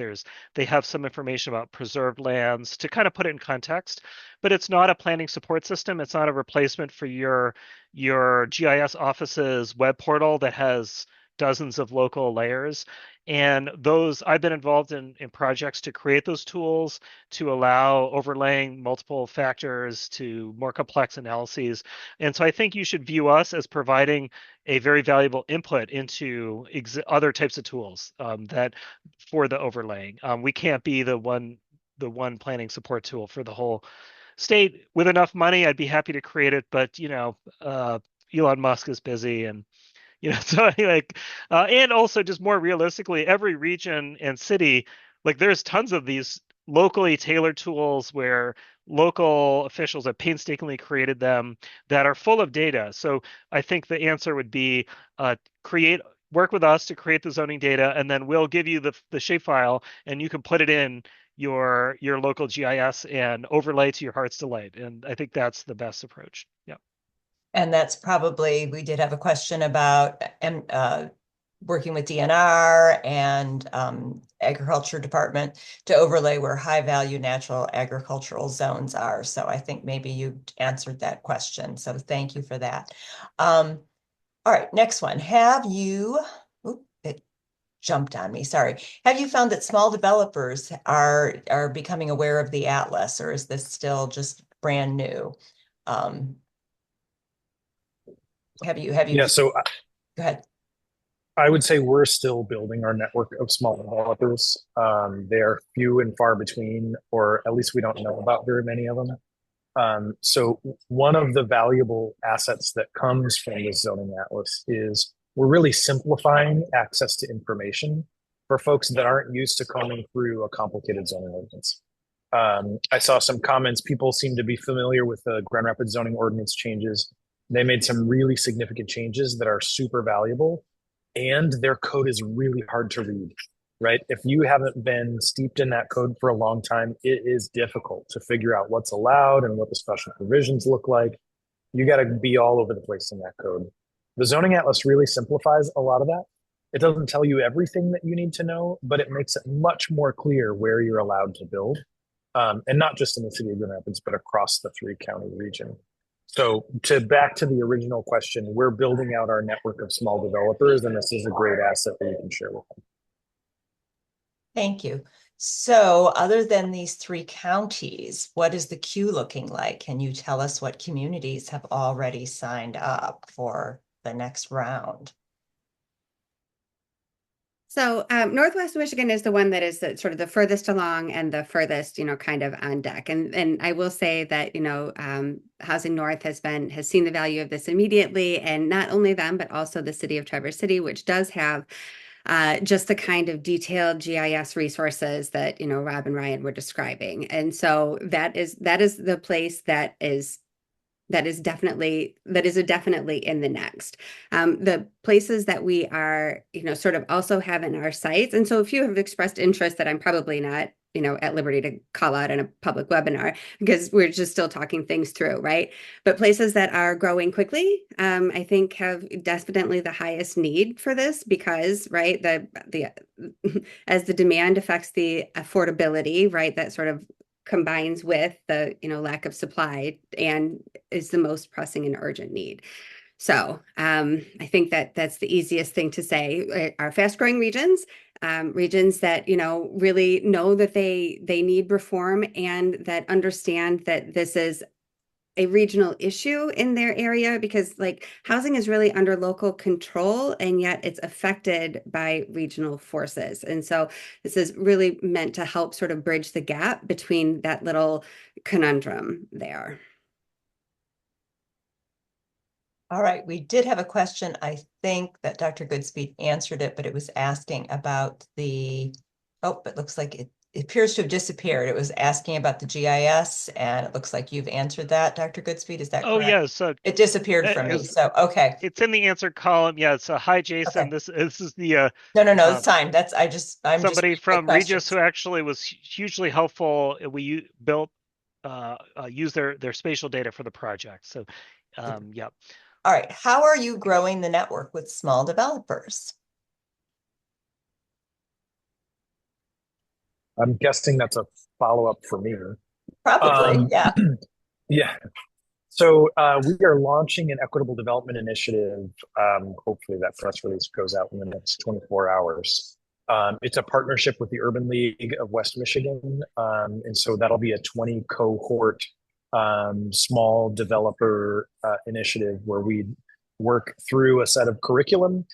they have some information about preserved lands to kind of put it in context, but it's not a planning support system. It's not a replacement for your GIS office's web portal that has dozens of local layers. And those, I've been involved in projects to create those tools to allow overlaying multiple factors to more complex analyses. And so I think you should view us as providing a very valuable input into other types of tools that for the overlaying. We can't be the one planning support tool for the whole state. With enough money, I'd be happy to create it, but Elon Musk is busy, and so and also just more realistically, every region and city, like there's tons of these locally tailored tools where local officials have painstakingly created them that are full of data. So I think the answer would be work with us to create the zoning data, and then we'll give you the shapefile, and you can put it in your local GIS and overlay to your heart's delight. And I think that's the best approach. Yeah. And that's probably, we did have a question about working with DNR and Agriculture Department to overlay where high value natural agricultural zones are. So I think maybe you answered that question. So thank you for that. All right, next one. It jumped on me, sorry. Have you found that small developers are becoming aware of the Atlas, or is this still just brand new? Have you? Yeah, so Go ahead. I would say we're still building our network of small developers. They're few and far between, or at least we don't know about very many of them. So one of the valuable assets that comes from this zoning atlas is we're really simplifying access to information for folks that aren't used to combing through a complicated zoning ordinance. I saw some comments. People seem to be familiar with the Grand Rapids zoning ordinance changes. They made some really significant changes that are super valuable, and their code is really hard to read, right? If you haven't been steeped in that code for a long time, it is difficult to figure out what's allowed and what the special provisions look like. You got to be all over the place in that code. The zoning atlas really simplifies a lot of that. It doesn't tell you everything that you need to know, but it makes it much more clear where you're allowed to build, and not just in the city of Grand Rapids, but across the 3-county region. So back to the original question, we're building out our network of small developers, and this is a great asset that we can share with them. Thank you. So other than these 3 counties, what is the queue looking like? Can you tell us what communities have already signed up for the next round? So Northwest Michigan is the one that is sort of the furthest along and the furthest, kind of on deck. And I will say that, Housing North has seen the value of this immediately, and not only them, but also the city of Traverse City, which does have just the kind of detailed GIS resources that, Rob and Ryan were describing. And so that is the place that is that is definitely in the next. The places that we are, sort of also have in our sites, and so if you have expressed interest that I'm probably not, at liberty to call out in a public webinar because we're just still talking things through, right? But places that are growing quickly, I think have definitely the highest need for this because, right, the as the demand affects the affordability, right, that sort of combines with the, lack of supply and is the most pressing and urgent need. So I think that that's the easiest thing to say. Our fast growing regions, regions that, really know that they need reform and that understand that this is a regional issue in their area because like housing is really under local control and yet it's affected by regional forces. And so this is really meant to help sort of bridge the gap between that little conundrum there. All right, we did have a question. I think that Dr. Goodspeed answered it, but it was asking about it looks like it appears to have disappeared. It was asking about the GIS, and it looks like you've answered that, Dr. Goodspeed. Is that correct? Oh, yes. It disappeared from me. So, okay. It's in the answer column. Yeah. So, hi, Jason. Okay. This is the No, it's fine. I'm somebody just from Regis who actually was hugely helpful. We built use their spatial data for the project. So, yeah. All right. How are you growing the network with small developers? I'm guessing that's a follow-up for me. Probably, yeah. Yeah. So we are launching an equitable development initiative. Hopefully that press release goes out in the next 24 hours. It's a partnership with the Urban League of West Michigan. And so that'll be a 20 cohort small developer initiative where we work through a set of curriculum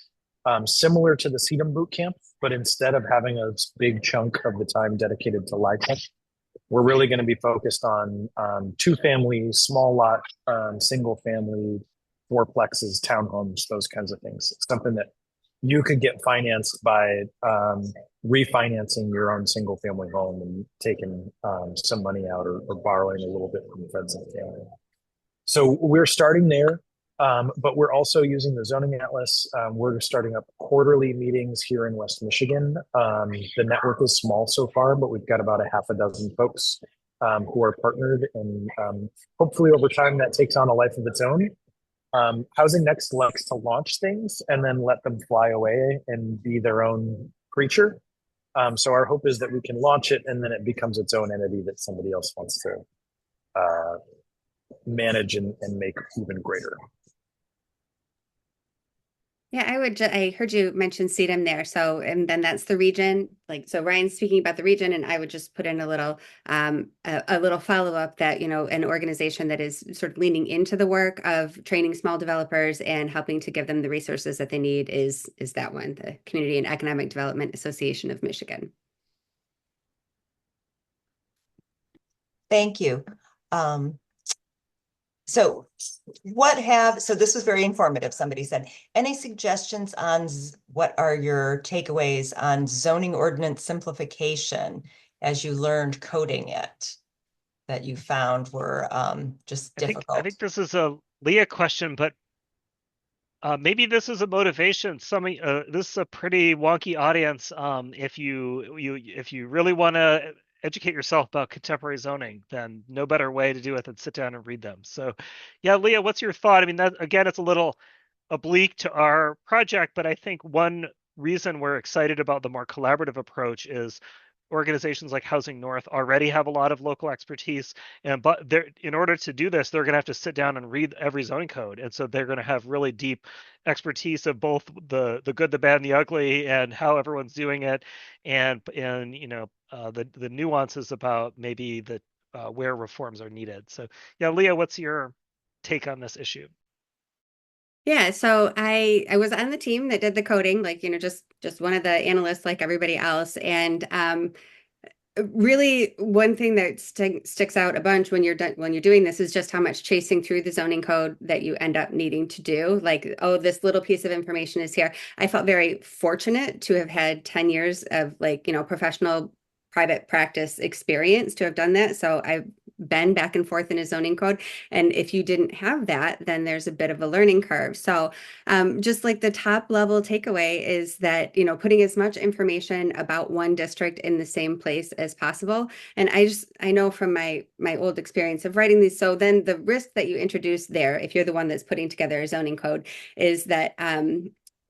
similar to the CEDAM boot camp, but instead of having a big chunk of the time dedicated to LIHTC, we're really going to be focused on two families, small lot, single family, fourplexes, townhomes, those kinds of things. It's something that you could get financed by refinancing your own single family home and taking some money out or borrowing a little bit from friends and family. So we're starting there, but we're also using the zoning atlas. We're starting up quarterly meetings here in West Michigan. The network is small so far, but we've got about a half a dozen folks who are partnered, and hopefully over time that takes on a life of its own. Housing Next likes to launch things and then let them fly away and be their own creature. So our hope is that we can launch it and then it becomes its own entity that somebody else wants to manage and make even greater. Yeah, I heard you mention CEDAM there. So, and then that's the region. So Ryan's speaking about the region, and I would just put in a little follow-up that, an organization that is sort of leaning into the work of training small developers and helping to give them the resources that they need is that one, the Community and Economic Development Association of Michigan. Thank you. So this was very informative. Somebody said, any suggestions on what are your takeaways on zoning ordinance simplification as you learned coding it that you found were just difficult? I think this is a Leah question, but maybe this is a motivation. This is a pretty wonky audience. If you really want to educate yourself about contemporary zoning, then no better way to do it than sit down and read them. So, yeah, Leah, what's your thought? I mean, that again, it's a little oblique to our project, but I think one reason we're excited about the more collaborative approach is organizations like Housing North already have a lot of local expertise, but in order to do this, they're going to have to sit down and read every zoning code, and so they're going to have really deep expertise of both the good, the bad, and the ugly, and how everyone's doing it, and the nuances about maybe where reforms are needed. So, yeah, Leah, what's your take on this issue? Yeah, so I was on the team that did the coding, just one of the analysts like everybody else. And really one thing that sticks out a bunch when you're doing this is just how much chasing through the zoning code that you end up needing to do. Like, oh, this little piece of information is here. I felt very fortunate to have had 10 years of professional private practice experience to have done that. So I been back and forth in a zoning code. And if you didn't have that, then there's a bit of a learning curve. So just like the top level takeaway is that, you know, putting as much information about one district in the same place as possible. And I know from my old experience of writing these, so then the risk that you introduce there, if you're the one that's putting together a zoning code, is that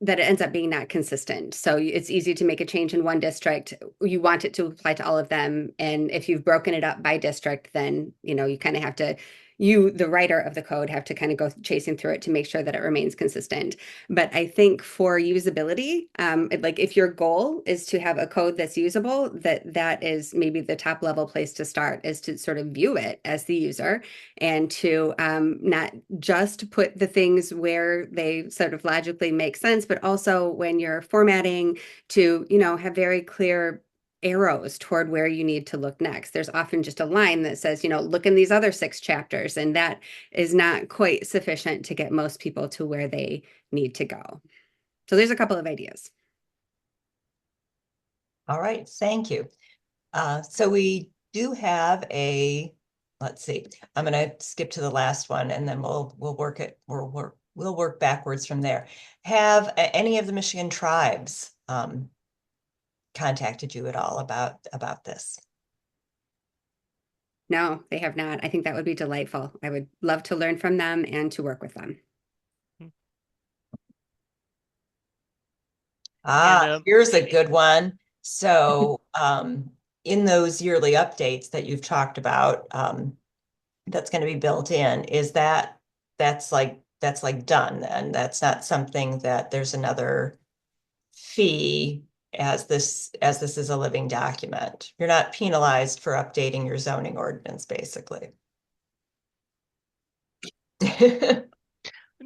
that it ends up being not consistent. So it's easy to make a change in one district. You want it to apply to all of them. And if you've broken it up by district, then, you know, you kind of have to, you, the writer of the code, have to kind of go chasing through it to make sure that it remains consistent. But I think for usability, like if your goal is to have a code that's usable, that is maybe the top level place to start, is to sort of view it as the user and to not just put the things where they sort of logically make sense, but also when you're formatting to, you know, have very clear arrows toward where you need to look next. There's often just a line that says, you know, look in these other 6 chapters, and that is not quite sufficient to get most people to where they need to go. So there's a couple of ideas. All right, thank you. So we do have a, let's see, I'm going to skip to the last one and then we'll work backwards from there. Have any of the Michigan tribes contacted you at all about this? No, they have not. I think that would be delightful. I would love to learn from them and to work with them. Here's a good one. So in those yearly updates that you've talked about, that's going to be built in, is that's like done then? That's not something that there's another fee as this is a living document. You're not penalized for updating your zoning ordinance, basically.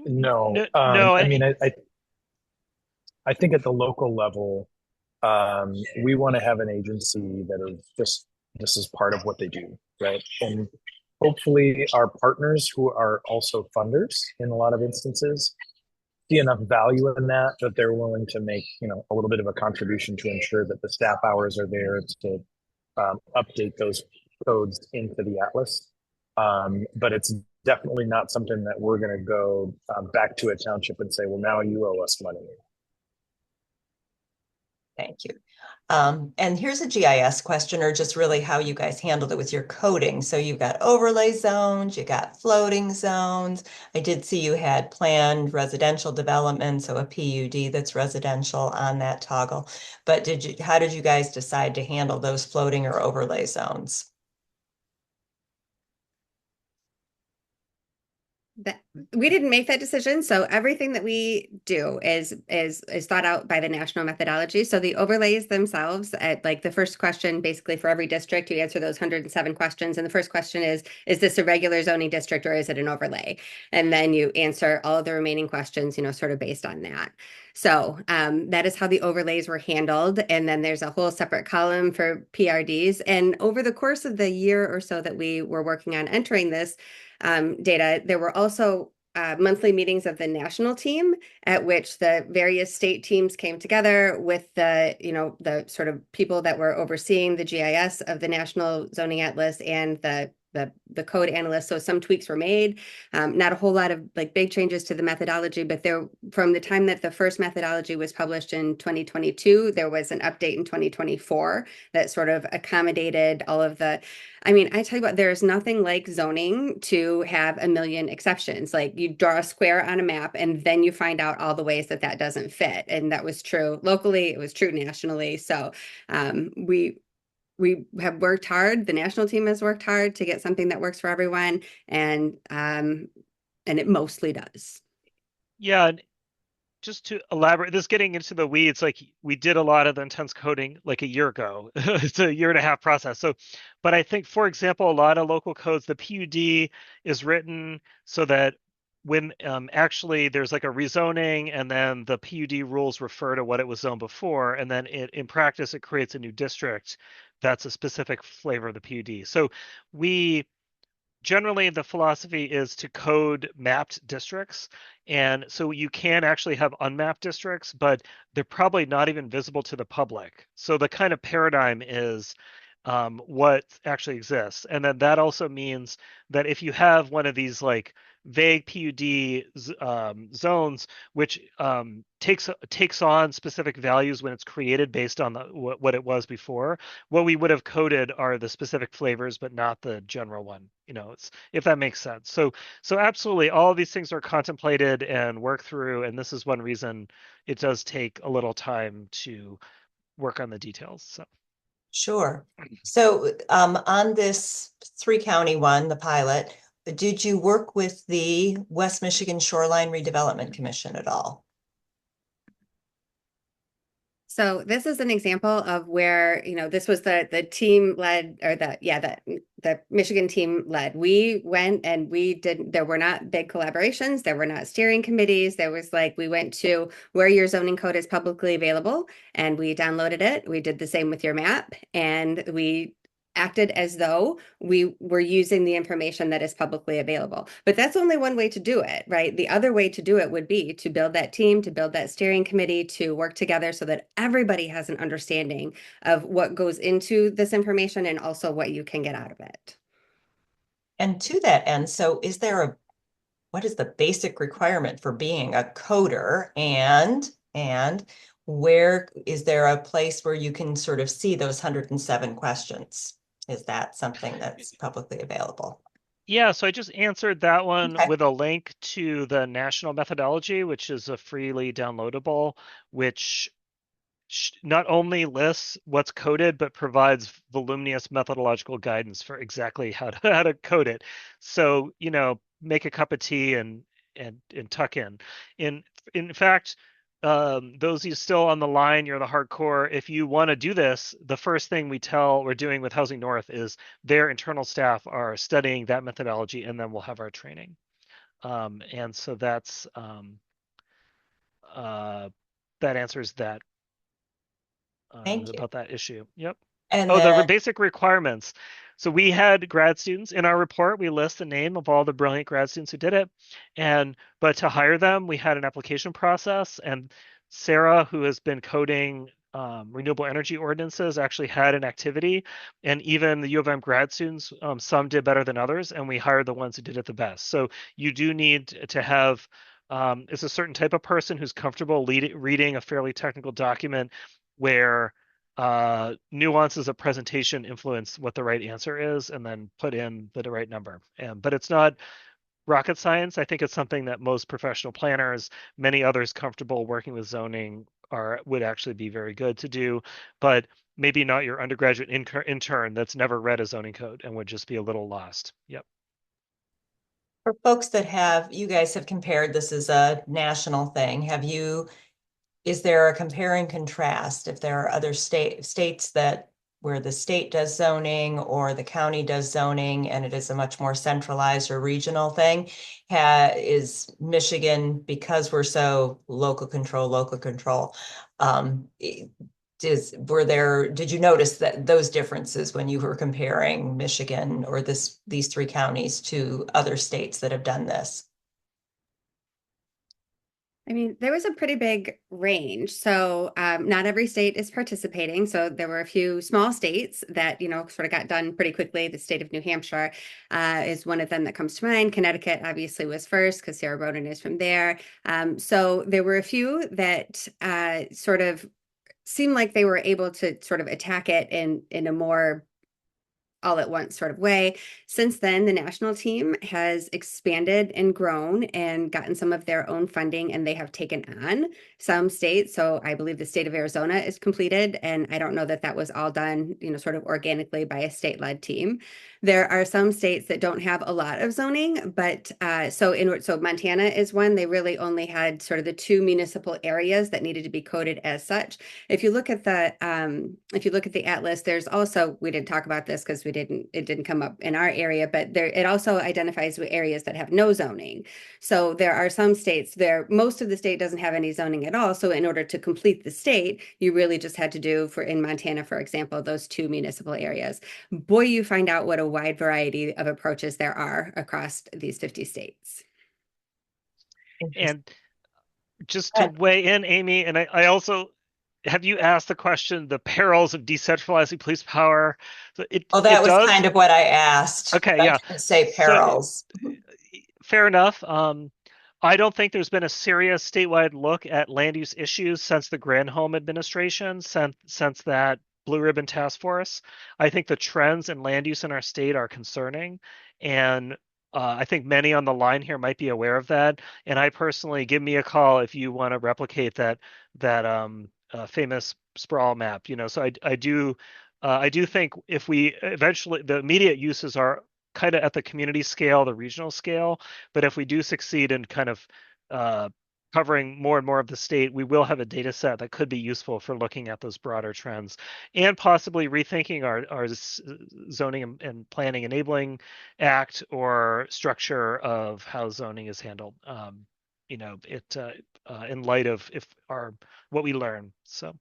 No, no, I mean, I think at the local level, we want to have an agency that is just, this is part of what they do, right? And hopefully our partners, who are also funders in a lot of instances, see enough value in that they're willing to make, you know, a little bit of a contribution to ensure that the staff hours are there to update those codes into the Atlas. But it's definitely not something that we're going to go back to a township and say, well, now you owe us money. Thank you. And here's a GIS question, or just really how you guys handled it with your coding. So you've got overlay zones, you got floating zones. I did see you had planned residential development, so a PUD that's residential on that toggle. But how did you guys decide to handle those floating or overlay zones? We didn't make that decision. So everything that we do is thought out by the national methodology. So the overlays themselves, at like the first question, basically for every district, you answer those 107 questions. And the first question is this a regular zoning district or is it an overlay? And then you answer all of the remaining questions, you know, sort of based on that. So that is how the overlays were handled. And then there's a whole separate column for PRDs. And over the course of the year or so that we were working on entering this data, there were also monthly meetings of the national team at which the various state teams came together with the, you know, the sort of people that were overseeing the GIS of the National Zoning Atlas and the code analysts. So some tweaks were made, not a whole lot of like big changes to the methodology, but there, from the time that the first methodology was published in 2022, there was an update in 2024 that sort of accommodated all of the, I mean, I tell you what, there's nothing like zoning to have a million exceptions. Like you draw a square on a map and then you find out all the ways that that doesn't fit. And that was true locally, it was true nationally. So we have worked hard. The national team has worked hard to get something that works for everyone, and it mostly does. Yeah, and just to elaborate, this getting into the weeds, like we did a lot of the intense coding like a year ago. It's a 1.5-year process. So, but I think, for example, a lot of local codes, the PUD is written so that when actually there's like a rezoning and then the PUD rules refer to what it was zoned before, and then in practice it creates a new district that's a specific flavor of the PUD. So we generally, the philosophy is to code mapped districts. And so you can actually have unmapped districts, but they're probably not even visible to the public. So the kind of paradigm is what actually exists. And then that also means that if you have one of these like vague PUD zones, which takes on specific values when it's created based on what it was before, what we would have coded are the specific flavors, but not the general one. If that makes sense. So absolutely, all of these things are contemplated and worked through, and this is one reason it does take a little time to work on the details. So. Sure. So on this 3-county one, the pilot, did you work with the West Michigan Shoreline Redevelopment Commission at all? So this is an example of where, this was the team led, or the Michigan team led. We went and there were not big collaborations. There were not steering committees. There was we went to where your zoning code is publicly available and we downloaded it. We did the same with your map, and we acted as though we were using the information that is publicly available. But that's only one way to do it, right? The other way to do it would be to build that team, to build that steering committee, to work together so that everybody has an understanding of what goes into this information and also what you can get out of it. And to that end, so what is the basic requirement for being a coder, and where is there a place where you can sort of see those 107 questions? Is that something that's publicly available? Yeah, so I just answered that one Okay. with a link to the national methodology, which is a freely downloadable, which not only lists what's coded, but provides voluminous methodological guidance for exactly how to code it. So, make a cup of tea and tuck in. In fact, those of you still on the line, you're the hardcore. If you want to do this, the first thing we're doing with Housing North is their internal staff are studying that methodology, and then we'll have our training. And so that's that answers that Thank you. about that issue. Yep. And the then, basic requirements. So we had grad students in our report. We list the name of all the brilliant grad students who did it, but to hire them, we had an application process. And Sarah, who has been coding renewable energy ordinances, actually had an activity. And even the U of M grad students, some did better than others, and we hired the ones who did it the best. So you do need to have it's a certain type of person who's comfortable reading a fairly technical document where nuances of presentation influence what the right answer is, and then put in the right number. But it's not rocket science. I think it's something that most professional planners, many others comfortable working with zoning, would actually be very good to do, but maybe not your undergraduate intern that's never read a zoning code and would just be a little lost. Yep. for folks that you guys have compared, this is a national thing. Is there a compare and contrast if there are other states where the state does zoning or the county does zoning and it is a much more centralized or regional thing? Is Michigan, because we're so local control, did you notice those differences when you were comparing Michigan or these 3 counties to other states that have done this? I mean, there was a pretty big range. So not every state is participating. So there were a few small states that, sort of got done pretty quickly. The state of New Hampshire is one of them that comes to mind. Connecticut obviously was first because Sarah Roden is from there. So there were a few that sort of seemed like they were able to sort of attack it in a more all at once sort of way. Since then, the national team has expanded and grown and gotten some of their own funding, and they have taken on some states. So I believe the state of Arizona is completed, and I don't know that was all done, sort of organically by a state-led team. There are some states that don't have a lot of zoning, but so Montana is one. They really only had sort of the 2 municipal areas that needed to be coded as such. If you look at the atlas, there's also, we didn't talk about this because it didn't come up in our area, but it also identifies areas that have no zoning. So there are some states most of the state doesn't have any zoning at all. So in order to complete the state, you really just had to do in Montana, for example, those 2 municipal areas. Boy, you find out what a wide variety of approaches there are across these 50 states. And just to weigh in, Amy, and I also, have you asked the question, the perils of decentralizing police power? So Oh, that it was does. kind of what I asked. Okay, I yeah. didn't say So perils. fair enough. I don't think there's been a serious statewide look at land use issues since the Granholm administration, since that Blue Ribbon Task Force. I think the trends in land use in our state are concerning, and I think many on the line here might be aware of that. And I personally, give me a call if you want to replicate that famous sprawl map. So I do think if we eventually, the immediate uses are kind of at the community scale, the regional scale, but if we do succeed in kind of covering more and more of the state, we will have a data set that could be useful for looking at those broader trends and possibly rethinking our zoning and planning enabling act or structure of how zoning is handled. In light of what we learn. So.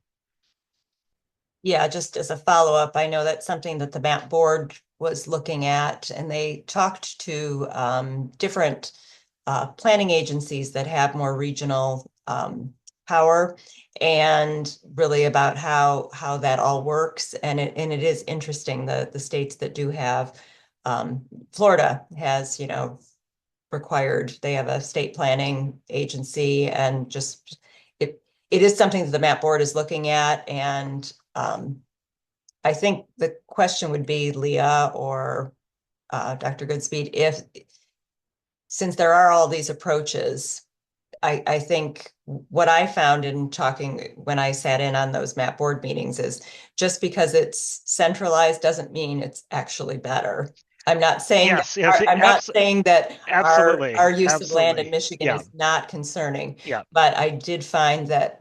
Yeah, just as a follow-up, I know that's something that the map board was looking at, and they talked to different planning agencies that have more regional power, and really about how that all works. And it is interesting, the states that do have, Florida has, required, they have a state planning agency, and just it is something that the map board is looking at. And I think the question would be, Leah or Dr. Goodspeed, since there are all these approaches, I think what I found in talking when I sat in on those map board meetings is just because it's centralized doesn't mean it's actually better. I'm not saying Yes, I'm not saying that absolutely, our use of land in absolutely. Michigan Yeah. is not concerning. Yeah. But I did find that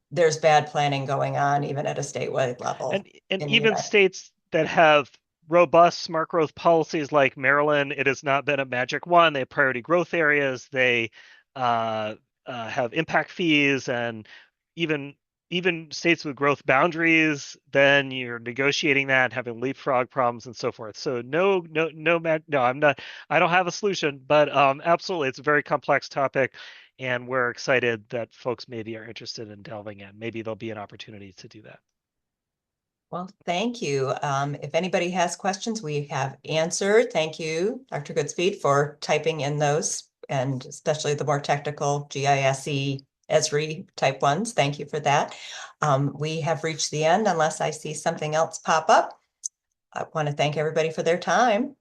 there's bad planning going on even at a statewide level. And even states that have robust smart growth policies like Maryland, it has not been a magic wand. They have priority growth areas. They have impact fees, and even states with growth boundaries, then you're negotiating that, having leapfrog problems and so forth. So no, I'm not, I don't have a solution, but absolutely, it's a very complex topic, and we're excited that folks maybe are interested in delving in. Maybe there'll be an opportunity to do that. Well, thank you. If anybody has questions, we have answered. Thank you, Dr. Goodspeed, for typing in those, and especially the more technical GISE, ESRI type ones. Thank you for that. We have reached the end unless I see something else pop up. I want to thank everybody for their time.